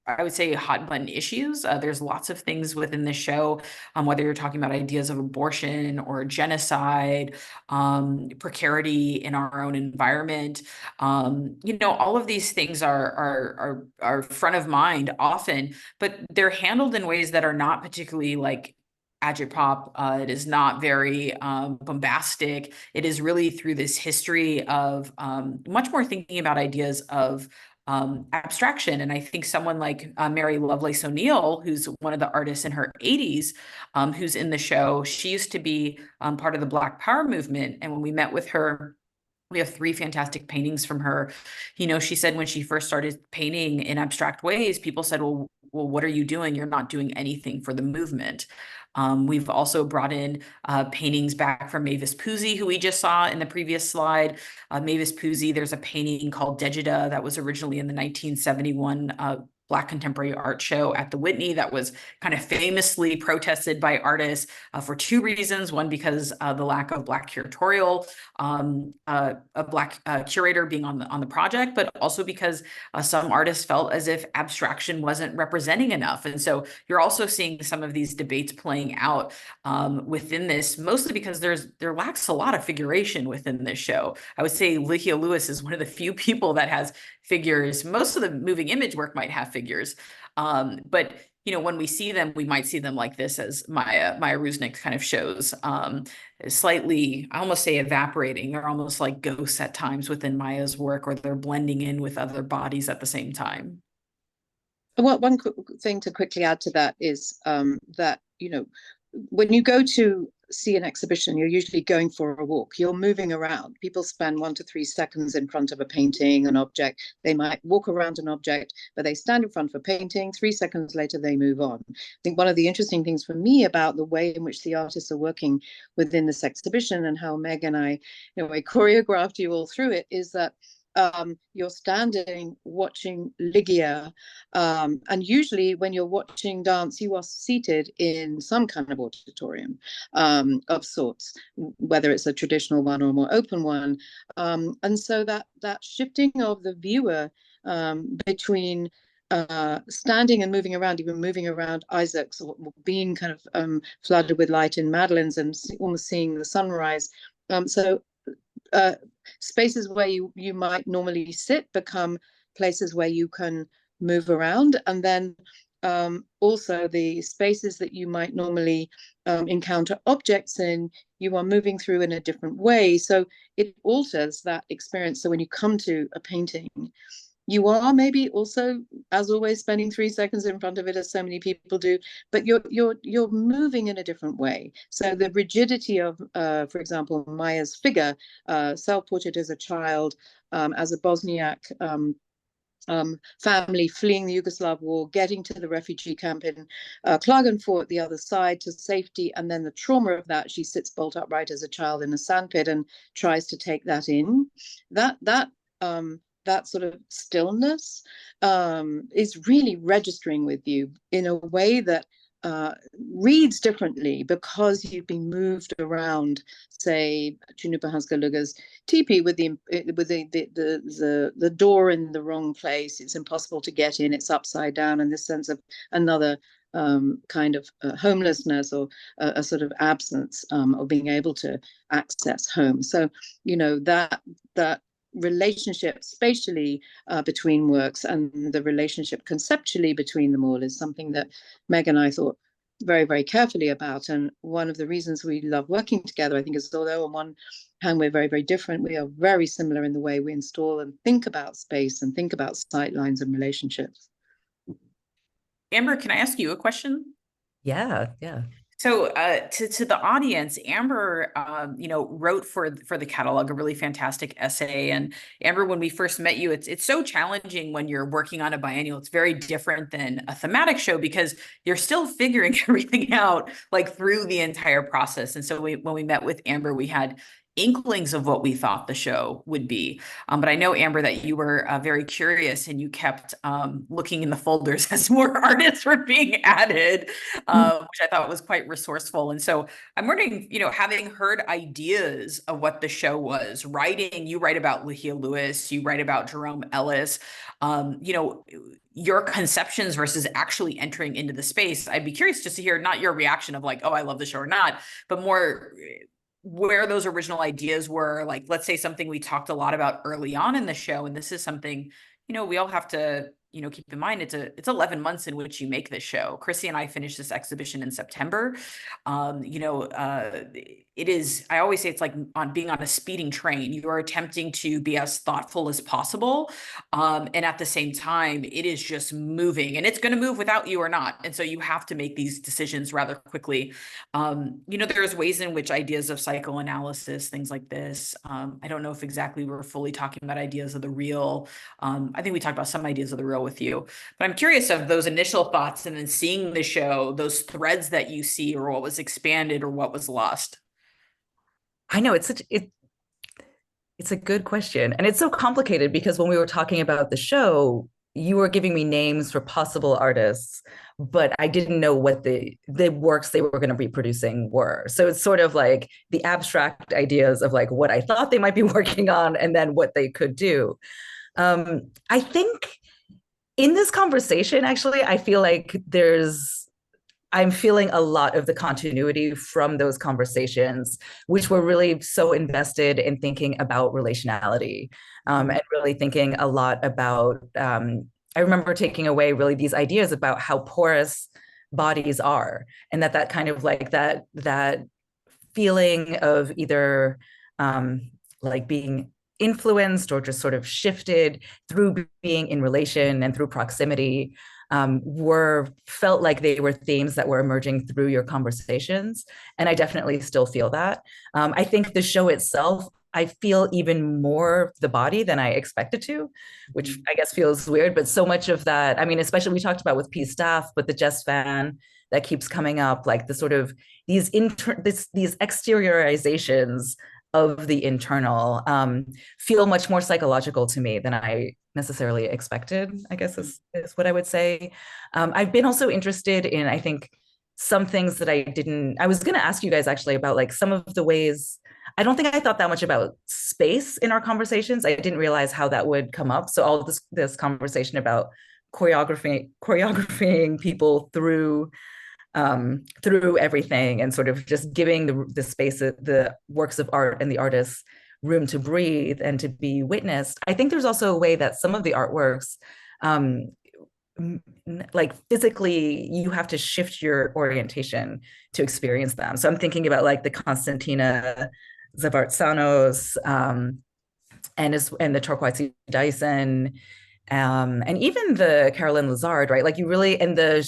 I would say hot button issues, there's lots of things within the show, whether you're talking about ideas of abortion or genocide, precarity in our own environment. All of these things are front of mind often, but they're handled in ways that are not particularly like agitprop. It is not very bombastic. It is really through this history of much more thinking about ideas of abstraction. And I think someone like Mary Lovelace O'Neill, who's one of the artists in her 80s, who's in the show, she used to be part of the Black Power movement. And when we met with her, we have 3 fantastic paintings from her. She said when she first started painting in abstract ways, people said, well, what are you doing? You're not doing anything for the movement. We've also brought in paintings back from Mavis Pusey, who we just saw in the previous slide. Mavis Pusey, there's a painting called Dejida that was originally in the 1971 Black Contemporary Art Show at the Whitney that was kind of famously protested by artists for 2 reasons. One, because the lack of Black curatorial, a Black curator being on the project, but also because some artists felt as if abstraction wasn't representing enough. And so you're also seeing some of these debates playing out within this, mostly because there lacks a lot of figuration within this show. I would say Lihia Lewis is one of the few people that has figures. Most of the moving image work might have figures, but when we see them, we might see them like this, as Maya Rusnick kind of shows, slightly, I almost say evaporating. They're almost like ghosts at times within Maya's work, or they're blending in with other bodies at the same time. Well, one thing to quickly add to that is that, when you go to see an exhibition, you're usually going for a walk. You're moving around. People spend 1 to 3 seconds in front of a painting, an object. They might walk around an object, but they stand in front of a painting. 3 seconds later, they move on. I think one of the interesting things for me about the way in which the artists are working within this exhibition, and how Meg and I choreographed you all through it, is that you're standing watching Ligia, and usually when you're watching dance, you are seated in some kind of auditorium of sorts, whether it's a traditional one or a more open one, and so that shifting of the viewer between standing and moving around, even moving around Isaac's, or being kind of flooded with light in Madeline's, and almost seeing the sunrise. Spaces where you might normally sit become places where you can move around, and then also the spaces that you might normally encounter objects in, you are moving through in a different way. So it alters that experience. So when you come to a painting, You are maybe also, as always, spending 3 seconds in front of it, as so many people do, but you're moving in a different way. So the rigidity of, for example, Maya's figure, self-portrait as a child, as a Bosniak family fleeing the Yugoslav war, getting to the refugee camp in Klagenfurt, the other side, to safety, and then the trauma of that. She sits bolt upright as a child in a sandpit and tries to take that in. That sort of stillness is really registering with you in a way that reads differently because you've been moved around, say, Chunupahanska Luga's teepee with the door in the wrong place. It's impossible to get in. It's upside down, and this sense of another kind of homelessness, or a sort of absence of being able to access home. So, you know, that relationship spatially between works and the relationship conceptually between them all is something that Meg and I thought very, very carefully about. And one of the reasons we love working together, I think, is although on one hand we're very, very different, we are very similar in the way we install and think about space and think about sight lines and relationships. Amber, can I ask you a question? Yeah. So to the audience, Amber, wrote for the catalog a really fantastic essay. And Amber, when we first met you, it's so challenging when you're working on a biennial. It's very different than a thematic show because you're still figuring everything out like through the entire process. And so when we met with Amber, we had inklings of what we thought the show would be. But I know, Amber, that you were very curious and you kept looking in the folders as more artists were being added, which I thought was quite resourceful. And so I'm wondering, having heard ideas of what the show was, you write about Lehia Lewis, you write about Jerome Ellis, your conceptions versus actually entering into the space. I'd be curious just to hear not your reaction of like, oh, I love the show or not, but more where those original ideas were. Like, let's say something we talked a lot about early on in the show, and this is something, we all have to, keep in mind, it's 11 months in which you make this show. Chrissie and I finished this exhibition in September. It is, I always say it's like being on a speeding train. You are attempting to be as thoughtful as possible. And at the same time, it is just moving, and it's going to move without you or not. And so you have to make these decisions rather quickly. There's ways in which ideas of psychoanalysis, things like this, I don't know if exactly we're fully talking about ideas of the real. I think we talked about some ideas of the real with you, but I'm curious of those initial thoughts and then seeing the show, those threads that you see, or what was expanded or what was lost. I know it's a good question. And it's so complicated because when we were talking about the show, you were giving me names for possible artists, but I didn't know what the works they were going to be producing were. So it's sort of like the abstract ideas of like what I thought they might be working on and then what they could do. I think in this conversation, actually, I feel like I'm feeling a lot of the continuity from those conversations, which were really so invested in thinking about relationality, and really thinking a lot about, I remember taking away really these ideas about how porous bodies are, and that kind of like that feeling of either like being influenced or just sort of shifted through being in relation and through proximity, felt like they were themes that were emerging through your conversations. And I definitely still feel that. I think the show itself, I feel even more the body than I expected to, which I guess feels weird, but so much of that, I mean, especially we talked about with P staff, but the Jess fan that keeps coming up, like the sort of these exteriorizations of the internal feel much more psychological to me than I necessarily expected, I guess is what I would say. I've been also interested in, I think, some things that I was going to ask you guys actually about like some of the ways, I don't think I thought that much about space in our conversations. I didn't realize how that would come up. So all of this conversation about choreographing people through everything and sort of just giving the space, the works of art and the artists room to breathe and to be witnessed. I think there's also a way that some of the artworks, like physically, you have to shift your orientation to experience them. So I'm thinking about like the Konstantina Zavartsanos and the Torquato Dyson And even the Carolyn Lazard, right? Like you really, and I'm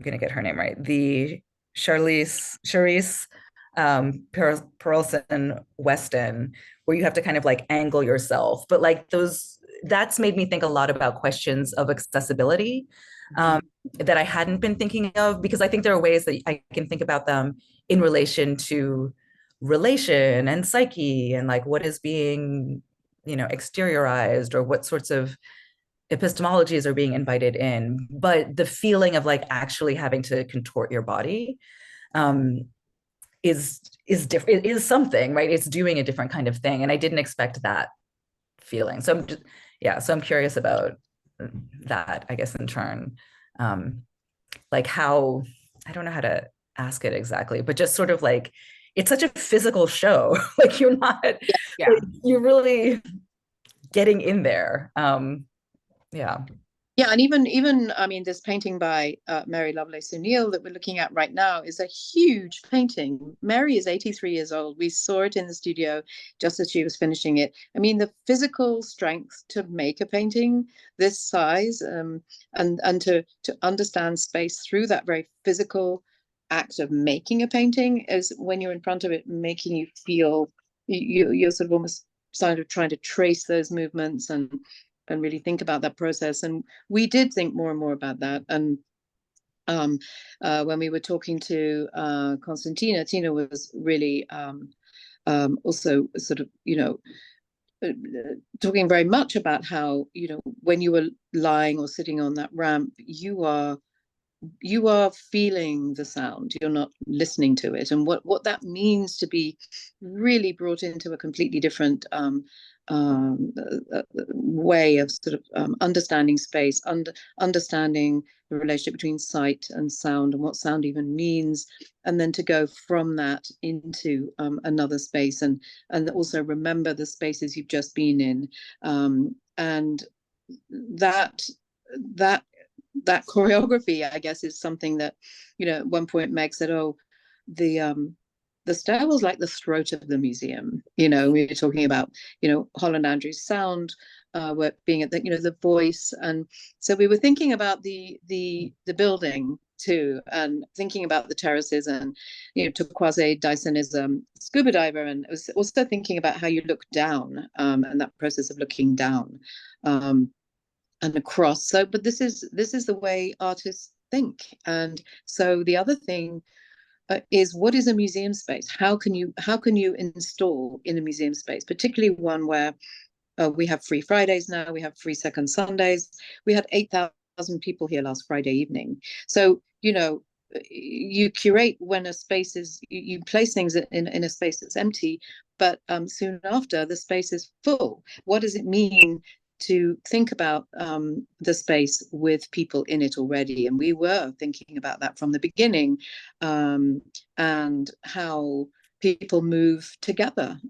gonna get her name right, the Charisse Perelson Weston, where you have to kind of like angle yourself. But like that's made me think a lot about questions of accessibility that I hadn't been thinking of, because I think there are ways that I can think about them in relation to relation and psyche and like what is being, exteriorized, or what sorts of epistemologies are being invited in. But the feeling of like actually having to contort your body is different. It is something, right? It's doing a different kind of thing, and I didn't expect that feeling. So I'm curious about that, I guess, in turn. Like how, I don't know how to ask it exactly, but just sort of like, it's such a physical show. Like you're not, Yeah. like, you're really getting in there. Yeah, and even I mean, this painting by Mary Lovelace O'Neill that we're looking at right now is a huge painting. Mary is 83 years old. We saw it in the studio just as she was finishing it. I mean, the physical strength to make a painting this size, and to understand space through that very physical act of making a painting, is when you're in front of it, making you feel you're sort of almost sort of trying to trace those movements and really think about that process. And we did think more and more about that. And when we were talking to Constantina, Tina was really also sort of, talking very much about how, when you were lying or sitting on that ramp, you are feeling the sound, you're not listening to it, and what that means to be really brought into a completely different way of sort of understanding space, understanding the relationship between sight and sound, and what sound even means, and then to go from that into another space, and also remember the spaces you've just been in, and that choreography, I guess, is something that, at one point Meg said, "Oh, the stairwell's like the throat of the museum." We were talking about, Holland Andrew's sound, work being at the voice, and so we were thinking about the building too, and thinking about the terraces, and Turquoise Dyson is a scuba diver, and was also thinking about how you look down, and that process of looking down. And across. So, but this is the way artists think. And so the other thing is, what is a museum space? How can you install in a museum space, particularly one where we have free Fridays now, we have free second Sundays. We had 8,000 people here last Friday evening. So, you curate when a space is, you place things in a space that's empty, but soon after the space is full. What does it mean to think about the space with people in it already? And we were thinking about that from the beginning, and how people move together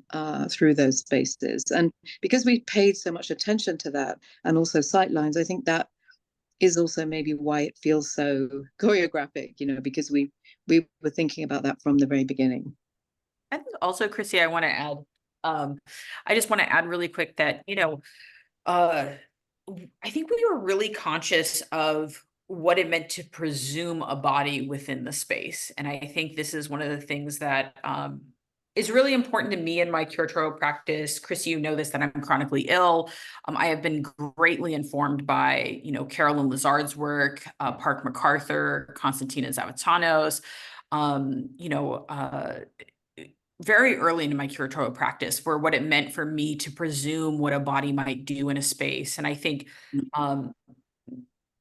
through those spaces. And because we paid so much attention to that, and also sightlines, I think that is also maybe why it feels so choreographic, because we were thinking about that from the very beginning. I think also, Chrissie, I want to add, I just want to add really quick that, I think we were really conscious of what it meant to presume a body within the space. And I think this is one of the things that is really important to me in my curatorial practice. Chrissie, you know this, that I'm chronically ill. I have been greatly informed by, Carolyn Lazard's work, Park MacArthur, Constantina Zavatanos, very early into my curatorial practice, for what it meant for me to presume what a body might do in a space. And I think, I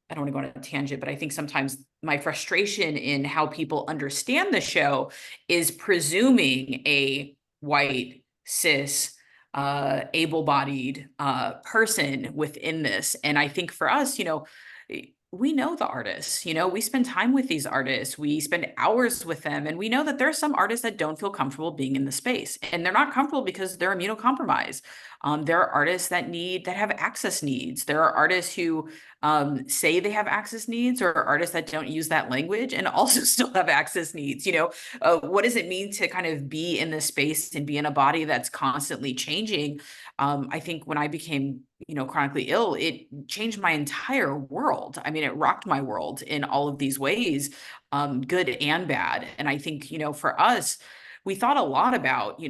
don't want to go on a tangent, but I think sometimes my frustration in how people understand the show is presuming a white, cis, able-bodied person within this. And I think for us, we know the artists, we spend time with these artists, we spend hours with them, and we know that there are some artists that don't feel comfortable being in the space, and they're not comfortable because they're immunocompromised. There are artists that have access needs. There are artists who say they have access needs, or artists that don't use that language and also still have access needs. What does it mean to kind of be in this space and be in a body that's constantly changing? I think when I became, chronically ill, it changed my entire world. I mean, it rocked my world in all of these ways, good and bad. And I think, for us, we thought a lot about,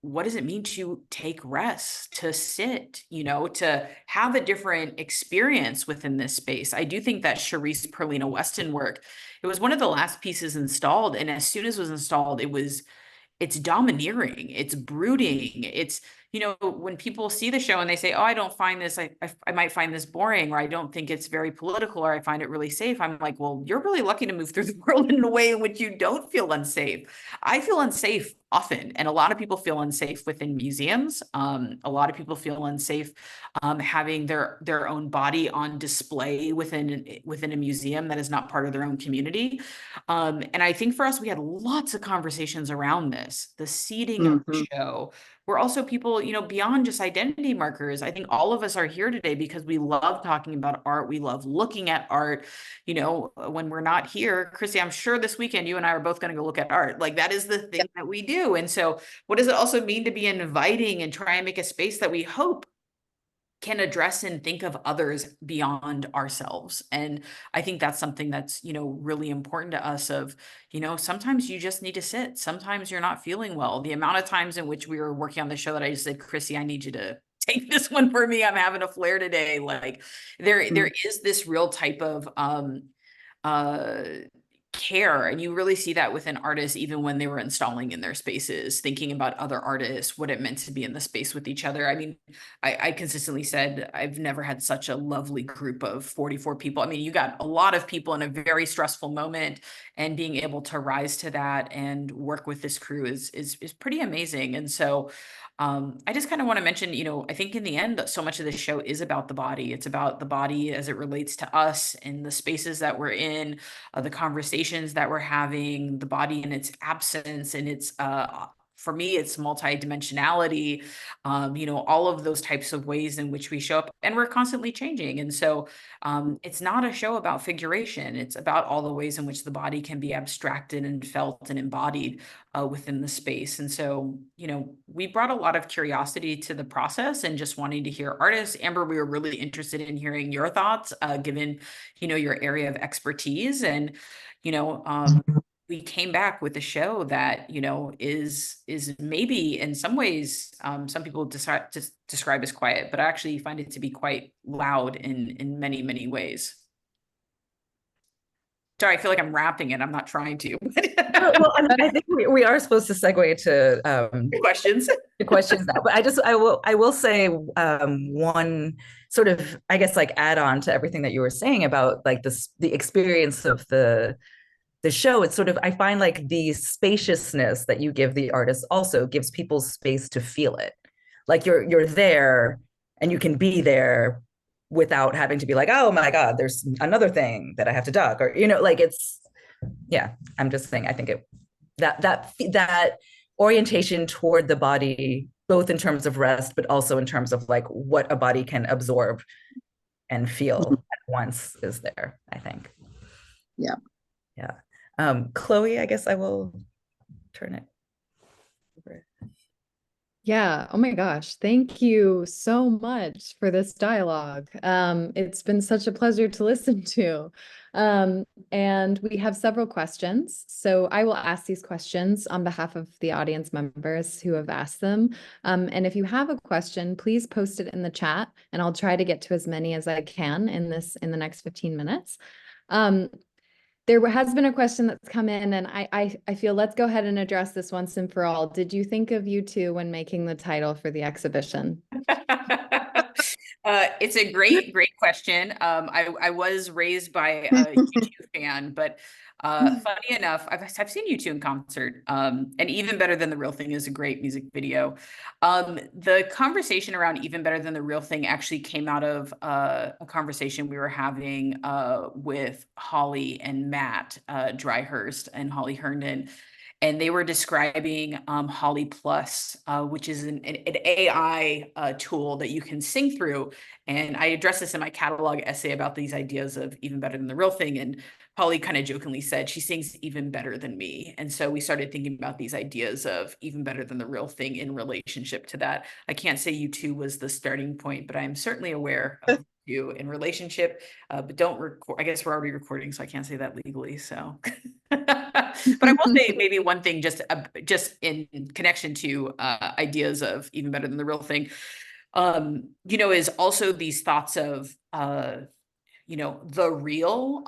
what does it mean to take rest, to sit, to have a different experience within this space? I do think that Charisse Perlina Weston work, it was one of the last pieces installed. And as soon as it was installed, it's domineering, it's brooding. It's, when people see the show and they say, oh, I don't find this, I might find this boring, or I don't think it's very political, or I find it really safe. I'm like, well, you're really lucky to move through the world in a way in which you don't feel unsafe. I feel unsafe often. And a lot of people feel unsafe within museums. A lot of people feel unsafe having their own body on display within a museum that is not part of their own community. And I think for us, we had lots of conversations around this, the seeding of the show. We're also people, beyond just identity markers. I think all of us are here today because we love talking about art. We love looking at art. When we're not here, Chrissy, I'm sure this weekend you and I are both going to go look at art. Like, that is the thing that we do. And so what does it also mean to be inviting and try and make a space that we hope can address and think of others beyond ourselves? And I think that's something that's, really important to us of, sometimes you just need to sit. Sometimes you're not feeling well. The amount of times in which we were working on the show that I just said, Chrissy, I need you to take this one for me. I'm having a flare today. Like, there is this real type of, care, and you really see that within artists, even when they were installing in their spaces, thinking about other artists, what it meant to be in the space with each other. I mean, I consistently said I've never had such a lovely group of 44 people. I mean, you got a lot of people in a very stressful moment, and being able to rise to that and work with this crew is pretty amazing. And so I just kind of want to mention, I think in the end, so much of this show is about the body. It's about the body as it relates to us and the spaces that we're in, the conversations that we're having, the body in its absence, and its for me, it's multidimensionality, all of those types of ways in which we show up, and we're constantly changing. And so it's not a show about figuration. It's about all the ways in which the body can be abstracted and felt and embodied within the space. And so, we brought a lot of curiosity to the process and just wanting to hear artists. Amber, we were really interested in hearing your thoughts, given, your area of expertise. And, we came back with a show that, is maybe in some ways, some people describe as quiet, but I actually find it to be quite loud in many, many ways. Sorry, I feel like I'm wrapping it. I'm not trying to. Well, I think we are supposed to segue to questions. The questions now, but I will say one sort of, I guess, like add on to everything that you were saying about like the experience of the show. It's sort of, I find like the spaciousness that you give the artist also gives people space to feel it. Like you're there and you can be there without having to be like, oh my God, there's another thing that I have to duck, or, like I'm just saying, I think that orientation toward the body, both in terms of rest, but also in terms of like what a body can absorb and feel at once is there, I think. Yeah. Chloe, I guess I will turn it over. Yeah. Oh my gosh. Thank you so much for this dialogue. It's been such a pleasure to listen to. And we have several questions. So I will ask these questions on behalf of the audience members who have asked them. And if you have a question, please post it in the chat, and I'll try to get to as many as I can in the next 15 minutes. There has been a question that's come in, and I feel let's go ahead and address this once and for all. Did you think of you two when making the title for the exhibition? It's a great question. I was raised by a U2 fan, but funny enough, I've seen U2 in concert, and Even Better Than the Real Thing is a great music video. The conversation around Even Better Than the Real Thing actually came out of a conversation we were having with Holly and Matt Dryhurst and Holly Herndon. and they were describing Holly Plus, which is an AI tool that you can sing through. And I addressed this in my catalog essay about these ideas of even better than the real thing. And Holly kind of jokingly said, she sings even better than me. And so we started thinking about these ideas of even better than the real thing in relationship to that. I can't say U2 was the starting point, but I am certainly aware of you in relationship, but don't record. I guess we're already recording, so I can't say that legally. So, but I will say maybe one thing just in connection to ideas of even better than the real thing, is also these thoughts of the real.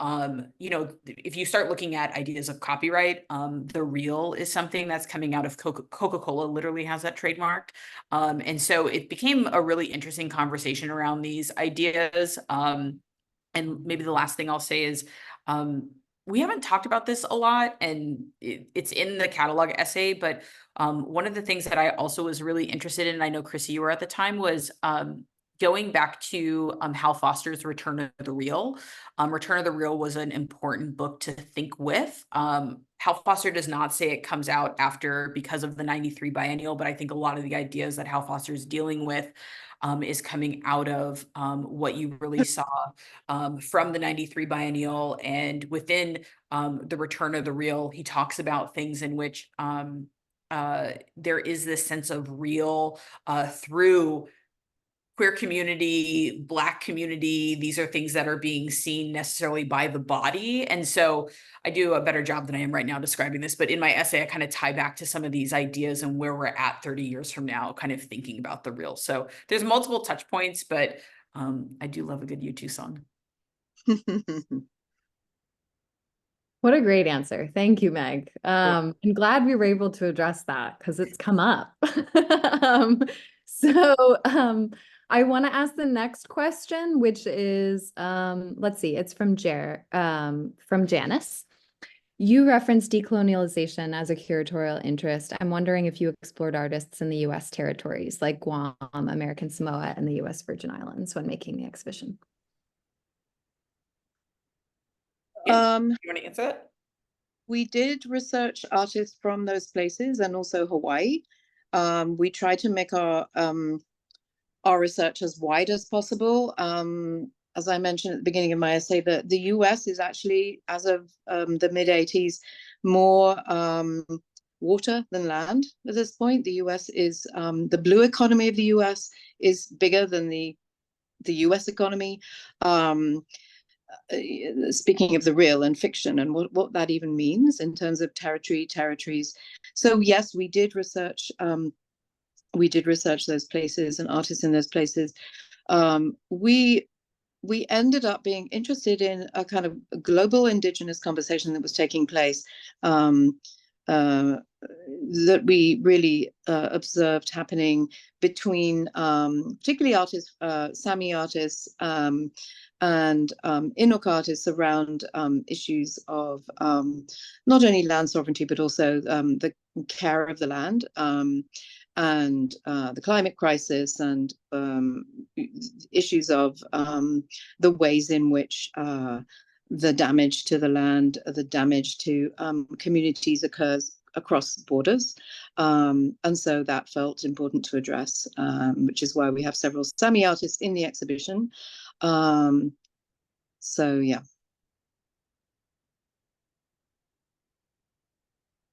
If you start looking at ideas of copyright, the real is something that's coming out of Coca-Cola, literally has that trademarked. And so it became a really interesting conversation around these ideas. And maybe the last thing I'll say is, we haven't talked about this a lot, and it's in the catalog essay, but one of the things that I also was really interested in, and I know Chrissie, you were at the time, was going back to Hal Foster's Return of the Real. Return of the Real was an important book to think with. Hal Foster does not say it comes out after because of the 93 biennial, but I think a lot of the ideas that Hal Foster is dealing with is coming out of what you really saw from the 93 biennial. And within the Return of the Real, he talks about things in which there is this sense of real through queer community, Black community. These are things that are being seen necessarily by the body. And so I do a better job than I am right now describing this, but in my essay, I kind of tie back to some of these ideas and where we're at 30 years from now, kind of thinking about the real. So there's multiple touch points, but I do love a good U2 song. What a great answer. Thank you, Meg. I'm glad we were able to address that because it's come up. I want to ask the next question, which is, let's see, it's from Janice. You referenced decolonialization as a curatorial interest. I'm wondering if you explored artists in the U.S. territories like Guam, American Samoa, and the U.S. Virgin Islands when making the exhibition. You want to answer that? We did research artists from those places and also Hawaii. We tried to make our research as wide as possible. As I mentioned at the beginning of my essay, that the US is actually, as of the mid-80s, more water than land at this point. The US is, the blue economy of the US is bigger than the US economy. Speaking of the real and fiction and what that even means in terms of territories. So yes, we did research those places and artists in those places. We ended up being interested in a kind of global indigenous conversation that was taking place, that we really observed happening between particularly artists, Sami artists, and Inuk artists around issues of not only land sovereignty, but also the care of the land, and the climate crisis, and issues of the ways in which the damage to the land, the damage to communities occurs across borders. And so that felt important to address, which is why we have several Sami artists in the exhibition. So yeah.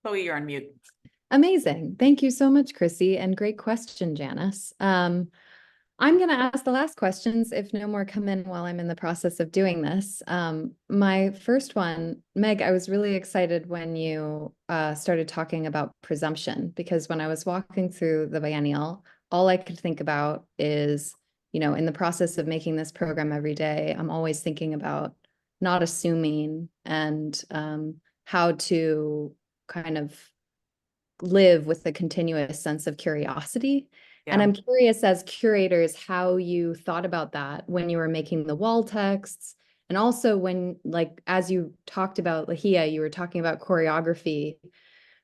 Chloe, you're on mute. Amazing. Thank you so much, Chrissie, and great question, Janice. I'm going to ask the last questions if no more come in while I'm in the process of doing this. My first one, Meg, I was really excited when you started talking about presumption, because when I was walking through the biennial, all I could think about is, in the process of making this program every day, I'm always thinking about not assuming and how to kind of live with a continuous sense of curiosity. Yeah. And I'm curious, as curators, how you thought about that when you were making the wall texts, and also when, as you talked about Lahia, you were talking about choreography,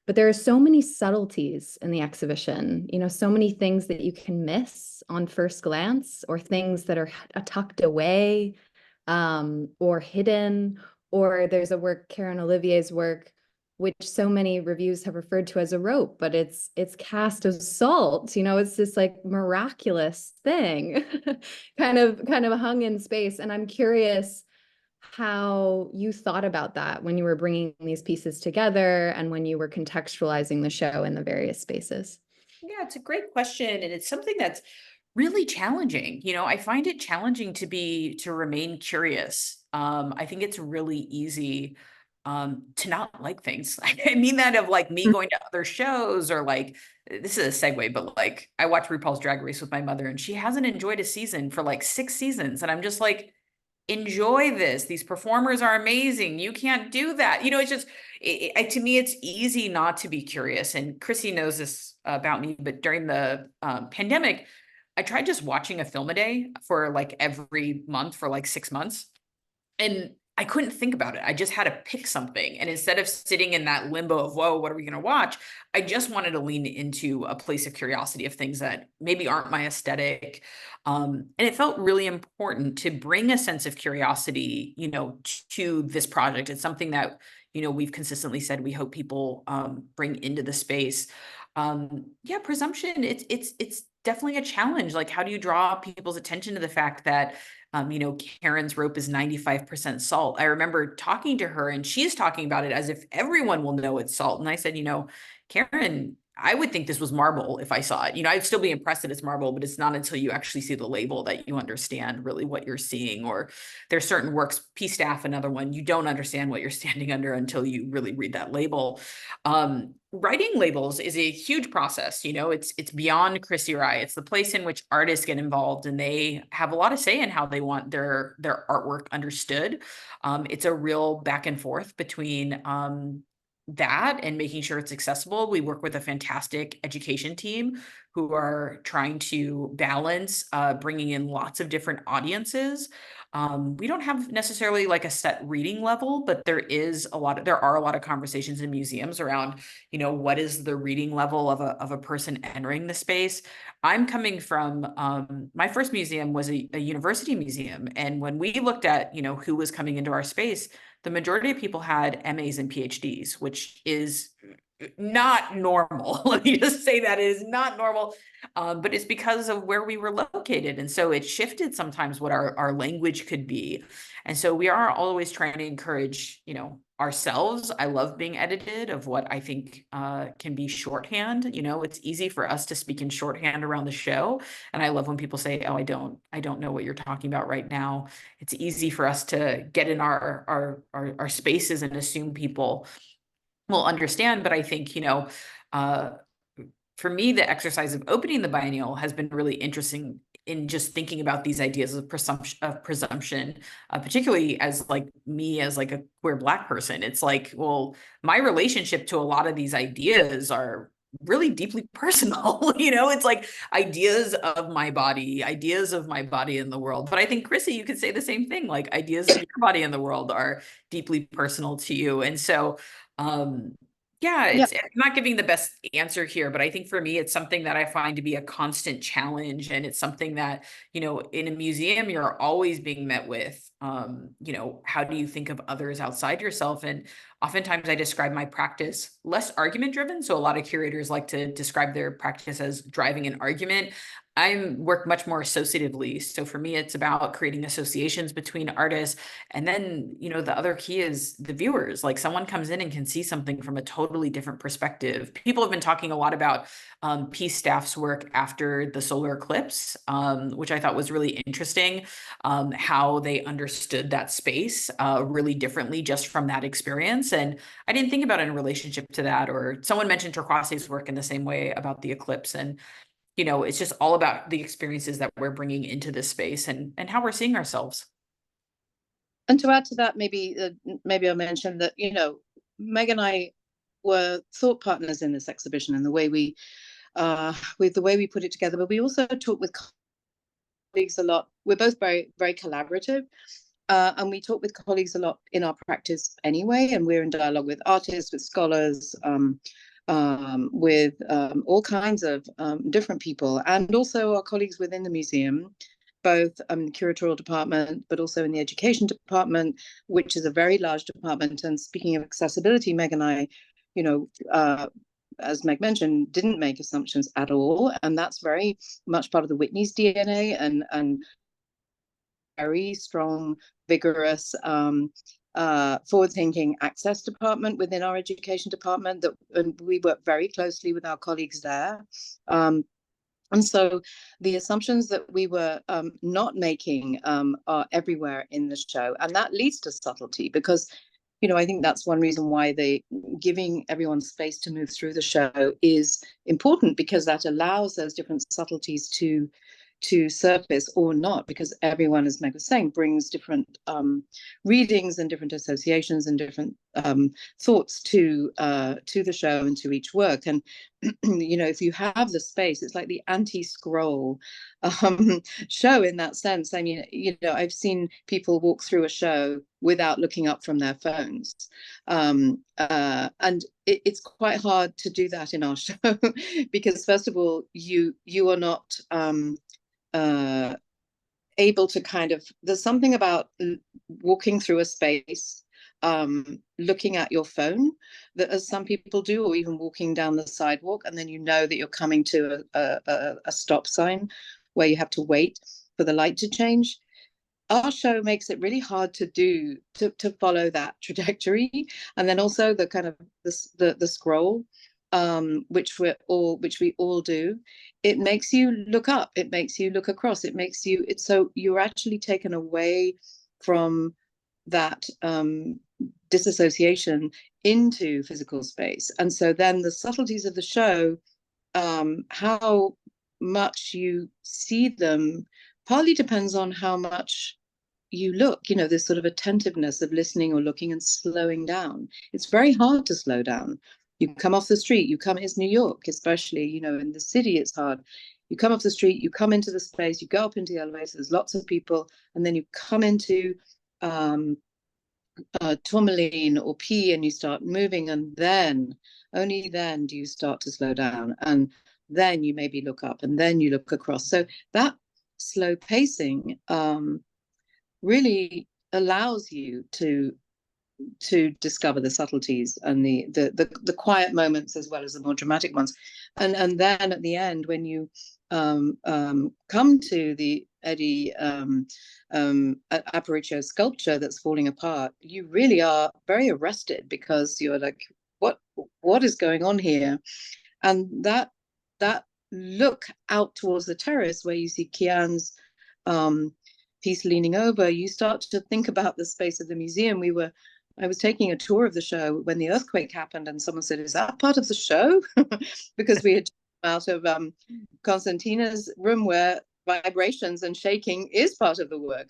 but there are so many subtleties in the exhibition, so many things that you can miss on first glance, or things that are tucked away, or hidden, or there's a work, Karen Olivier's work, which so many reviews have referred to as a rope, but it's cast of salt. You know, it's this like miraculous thing, kind of hung in space. And I'm curious how you thought about that when you were bringing these pieces together and when you were contextualizing the show in the various spaces. Yeah, it's a great question. And it's something that's really challenging. You know, I find it challenging to remain curious. I think it's really easy to not like things. I mean that of like me going to other shows, or like, this is a segue, but like I watch RuPaul's Drag Race with my mother, and she hasn't enjoyed a season for like 6 seasons. And I'm just like, enjoy this. These performers are amazing. You can't do that. You know, it's just, to me, it's easy not to be curious. And Chrissie knows this about me, but during the pandemic, I tried just watching a film a day for like every month for like 6 months. And I couldn't think about it. I just had to pick something. And instead of sitting in that limbo of, whoa, what are we going to watch? I just wanted to lean into a place of curiosity of things that maybe aren't my aesthetic. And it felt really important to bring a sense of curiosity, you know, to this project. It's something that, you know, we've consistently said we hope people bring into the space. Yeah, presumption, it's definitely a challenge. Like, how do you draw people's attention to the fact that you know, Karen's rope is 95% salt. I remember talking to her, and she's talking about it as if everyone will know it's salt. And I said, you know, Karen, I would think this was marble if I saw it. You know, I'd still be impressed that it's marble, but it's not until you actually see the label that you understand really what you're seeing. Or there's certain works, P-Staff, another one, you don't understand what you're standing under until you really read that label. Writing labels is a huge process. You know, it's beyond Chrissie or I. It's the place in which artists get involved, and they have a lot of say in how they want their artwork understood. It's a real back and forth between that and making sure it's accessible. We work with a fantastic education team who are trying to balance bringing in lots of different audiences. We don't have necessarily like a set reading level, but there are a lot of conversations in museums around, you know, what is the reading level of a person entering the space. I'm coming from, my first museum was a university museum. And when we looked at, you know, who was coming into our space, the majority of people had MAs and PhDs, which is not normal. Let me just say that it is not normal, but it's because of where we were located. And so it shifted sometimes what our language could be. And so we are always trying to encourage, you know, ourselves. I love being edited of what I think can be shorthand. You know, it's easy for us to speak in shorthand around the show. And I love when people say, oh, I don't know what you're talking about right now. It's easy for us to get in our spaces and assume people will understand. But I think, you know, for me, the exercise of opening the biennial has been really interesting in just thinking about these ideas of presumption, particularly as like me as like a queer Black person. It's like, well, my relationship to a lot of these ideas are really deeply personal. You know, it's like ideas of my body in the world. But I think, Chrissie, you could say the same thing, like ideas of your body in the world are deeply personal to you. And so, yeah, I'm not giving the best answer here, but I think for me, it's something that I find to be a constant challenge. And it's something that, you know, in a museum, you're always being met with, you know, how do you think of others outside yourself? And oftentimes I describe my practice less argument driven. So a lot of curators like to describe their practice as driving an argument. I work much more associatively. So for me, it's about creating associations between artists. And then, you know, the other key is the viewers. Like someone comes in and can see something from a totally different perspective. People have been talking a lot about P-Staff's work after the solar eclipse, which I thought was really interesting, how they understood that space really differently just from that experience. And I didn't think about it in relationship to that. Or someone mentioned Turquoise's work in the same way about the eclipse. And you know, it's just all about the experiences that we're bringing into this space and how we're seeing ourselves. And to add to that, maybe I'll mention that, you know, Meg and I were thought partners in this exhibition and the way we put it together, but we also talk with colleagues a lot. We're both very, very collaborative. And we talk with colleagues a lot in our practice anyway, and we're in dialogue with artists, with scholars, with all kinds of different people, and also our colleagues within the museum, both curatorial department, but also in the education department, which is a very large department. And speaking of accessibility, Meg and I as Meg mentioned, didn't make assumptions at all, and that's very much part of the Whitney's DNA, and very strong, vigorous, forward-thinking access department within our education department, and we work very closely with our colleagues there. And so the assumptions that we were not making are everywhere in the show. And that leads to subtlety, because, I think that's one reason why giving everyone space to move through the show is important, because that allows those different subtleties to surface or not, because everyone, as Meg was saying, brings different readings and different associations and different thoughts to the show and to each work. And if you have the space, it's like the anti-scroll show in that sense. I mean, I've seen people walk through a show without looking up from their phones, and it's quite hard to do that in our show because, first of all, you are not able to there's something about walking through a space, looking at your phone, that as some people do, or even walking down the sidewalk, and then that you're coming to a stop sign where you have to wait for the light to change. Our show makes it really hard to follow that trajectory, and then also the kind of the scroll, which we all do. It makes you look up, it makes you look across, so you're actually taken away from that disassociation into physical space. And so then the subtleties of the show, how much you see them, partly depends on how much you look, this sort of attentiveness of listening or looking and slowing down. It's very hard to slow down. You come off the street, it's New York, especially, in the city, it's hard. You come off the street, you come into the space, you go up into the elevator, there's lots of people, and then you come into tourmaline or P, and you start moving, and then, only then do you start to slow down. And then you maybe look up, and then you look across. So that slow pacing really allows you to discover the subtleties and the quiet moments as well as the more dramatic ones. And then at the end, when you come to the Eddie Aparicio sculpture that's falling apart, you really are very arrested, because you're like, what is going on here? And that look out towards the terrace where you see Kian's piece leaning over, you start to think about the space of the museum. I was taking a tour of the show when the earthquake happened, and someone said, "Is that part of the show?" Because we had come out of Constantina's room, where vibrations and shaking is part of the work.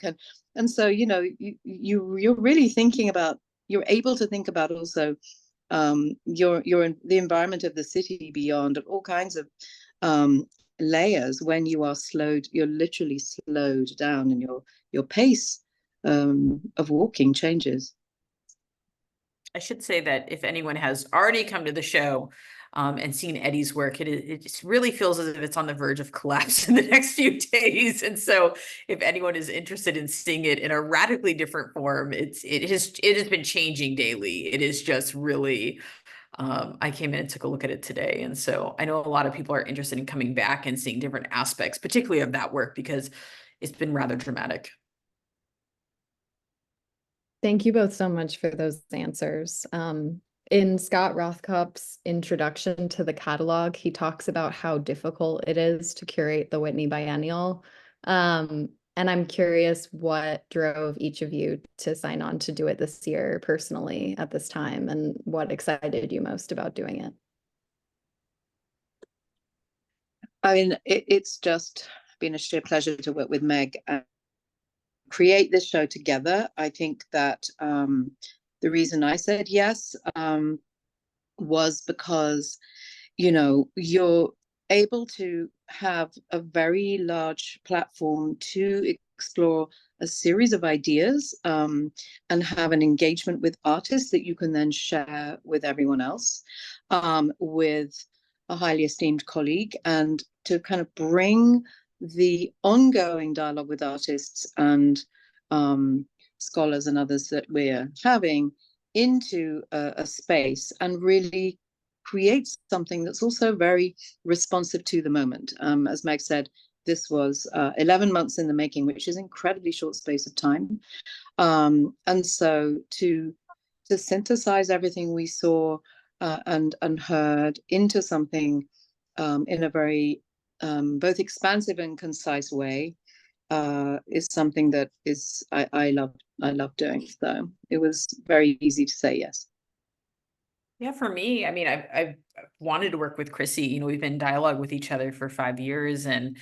And so, you're really thinking about, you're able to think about also the environment of the city beyond, all kinds of layers, when you're literally slowed down, and your pace of walking changes. I should say that if anyone has already come to the show and seen Eddie's work, it just really feels as if it's on the verge of collapse in the next few days. And so if anyone is interested in seeing it in a radically different form, it has been changing daily. It is just really, I came in and took a look at it today. And so I know a lot of people are interested in coming back and seeing different aspects, particularly of that work, because it's been rather dramatic. Thank you both so much for those answers. In Scott Rothkopf's introduction to the catalog, he talks about how difficult it is to curate the Whitney Biennial. And I'm curious what drove each of you to sign on to do it this year personally at this time, and what excited you most about doing it? I mean, it's just been a sheer pleasure to work with Meg and create this show together. I think that the reason I said yes was because, you're able to have a very large platform to explore a series of ideas and have an engagement with artists that you can then share with everyone else, with a highly esteemed colleague, and to kind of bring the ongoing dialogue with artists and scholars and others that we're having into a space and really create something that's also very responsive to the moment. As Meg said, this was 11 months in the making, which is incredibly short space of time. And so to synthesize everything we saw and heard into something in a very both expansive and concise way is something that is I love doing. So it was very easy to say yes. Yeah, for me, I mean, I've wanted to work with Chrissie. You know, we've been in dialogue with each other for 5 years, and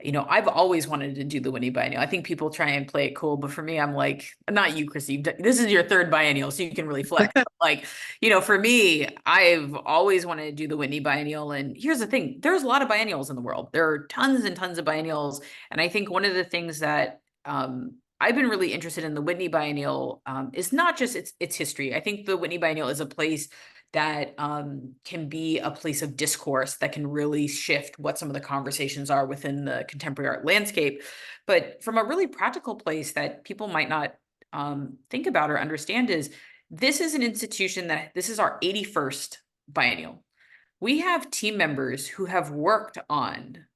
you know, I've always wanted to do the Whitney Biennial. I think people try and play it cool, but for me, I'm like, not you, Chrissie. This is your 3rd biennial, so you can really flex. Like, you know, for me, I've always wanted to do the Whitney Biennial. And here's the thing: there's a lot of biennials in the world. There are tons and tons of biennials, and I think one of the things that I've been really interested in the Whitney Biennial is not just its history. I think the Whitney Biennial is a place that can be a place of discourse that can really shift what some of the conversations are within the contemporary art landscape. But from a really practical place that people might not think about or understand is, this is an institution that this is our 81st biennial. We have team members who have worked on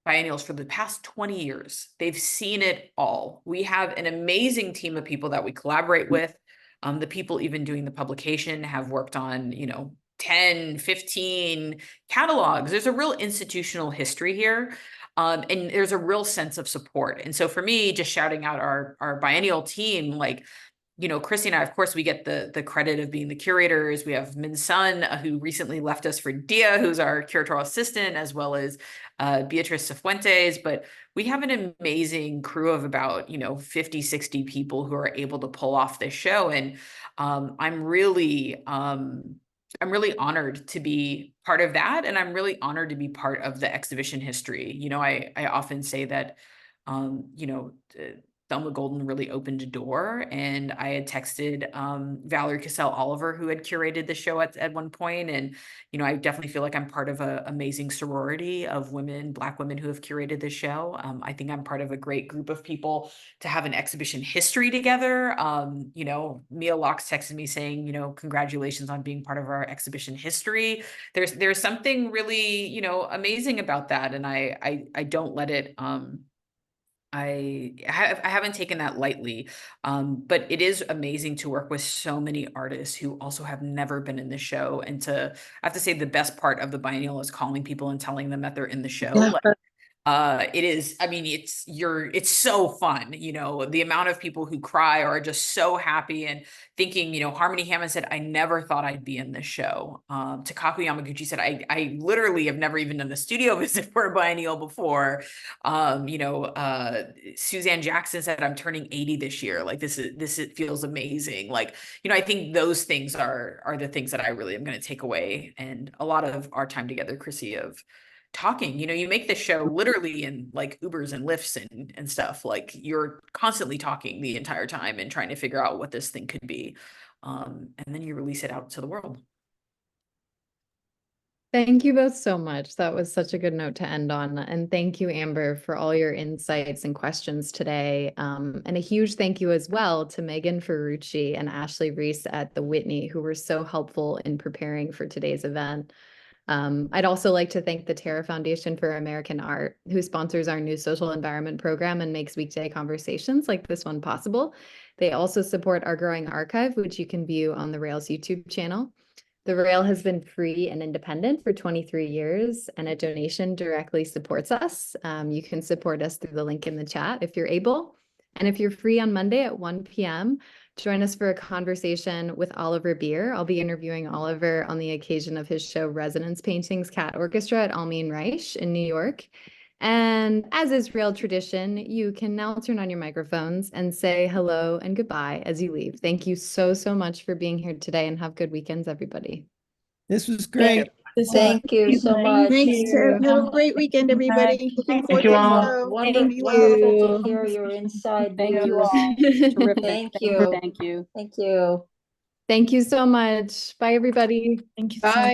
biennials for the past 20 years. They've seen it all. We have an amazing team of people that we collaborate with. The people even doing the publication have worked on, you know, 10, 15 catalogs. There's a real institutional history here. And there's a real sense of support. And so for me, just shouting out our biennial team, like, you know, Chrissie and I, of course, we get the credit of being the curators. We have Min Sun, who recently left us for Dia, who's our curatorial assistant, as well as Beatriz Cifuentes. But we have an amazing crew of about, you know, 50, 60 people who are able to pull off this show. And I'm really honored to be part of that. And I'm really honored to be part of the exhibition history. You know, I often say that, you know, Thelma Golden really opened a door, and I had texted Valerie Cassell Oliver, who had curated the show at one point. And, you know, I definitely feel like I'm part of an amazing sorority of women, Black women who have curated the show. I think I'm part of a great group of people to have an exhibition history together. You know, Mia Locks texted me saying, you know, congratulations on being part of our exhibition history. There's something really, you know, amazing about that. And I don't let it, I haven't taken that lightly, but it is amazing to work with so many artists who also have never been in the show. And I have to say, the best part of the biennial is calling people and telling them that they're in the show. Like, it is, I mean, it's so fun, you know, the amount of people who cry or are just so happy and thinking, you know, Harmony Hammond said, I never thought I'd be in this show. Takaku Yamaguchi said, I literally have never even done the studio visit for a biennial before. You know, Suzanne Jackson said, I'm turning 80 this year. Like, it feels amazing. Like, you know, I think those things are the things that I really am going to take away. And a lot of our time together, Chrissie, of talking, you know, you make this show literally in like Ubers and Lyfts and stuff. Like, you're constantly talking the entire time and trying to figure out what this thing could be. And then you release it out to the world. Thank you both so much. That was such a good note to end on. And thank you, Amber, for all your insights and questions today. And a huge thank you as well to Megan Ferrucci and Ashley Reese at the Whitney, who were so helpful in preparing for today's event. I'd also like to thank the Terra Foundation for American Art, who sponsors our new social environment program and makes weekday conversations like this one possible. They also support our growing archive, which you can view on the Rails YouTube channel. The Rail has been free and independent for 23 years, and a donation directly supports us. You can support us through the link in the chat if you're able. And if you're free on Monday at 1 p.m., join us for a conversation with Oliver Beer. I'll be interviewing Oliver on the occasion of his show Resonance Paintings Cat Orchestra at Almin Reich in New York. And as is Rail tradition, you can now turn on your microphones and say hello and goodbye as you leave. Thank you so, so much for being here today, and have good weekends, everybody. This was great. Thank you so much. Thanks. Have a great weekend, everybody. Looking forward to the show. Thank you. To hear your inside Thank you views. all. Terrific. Thank you. Thank you. Thank you. Thank you so much. Bye, everybody. Thank you. Bye.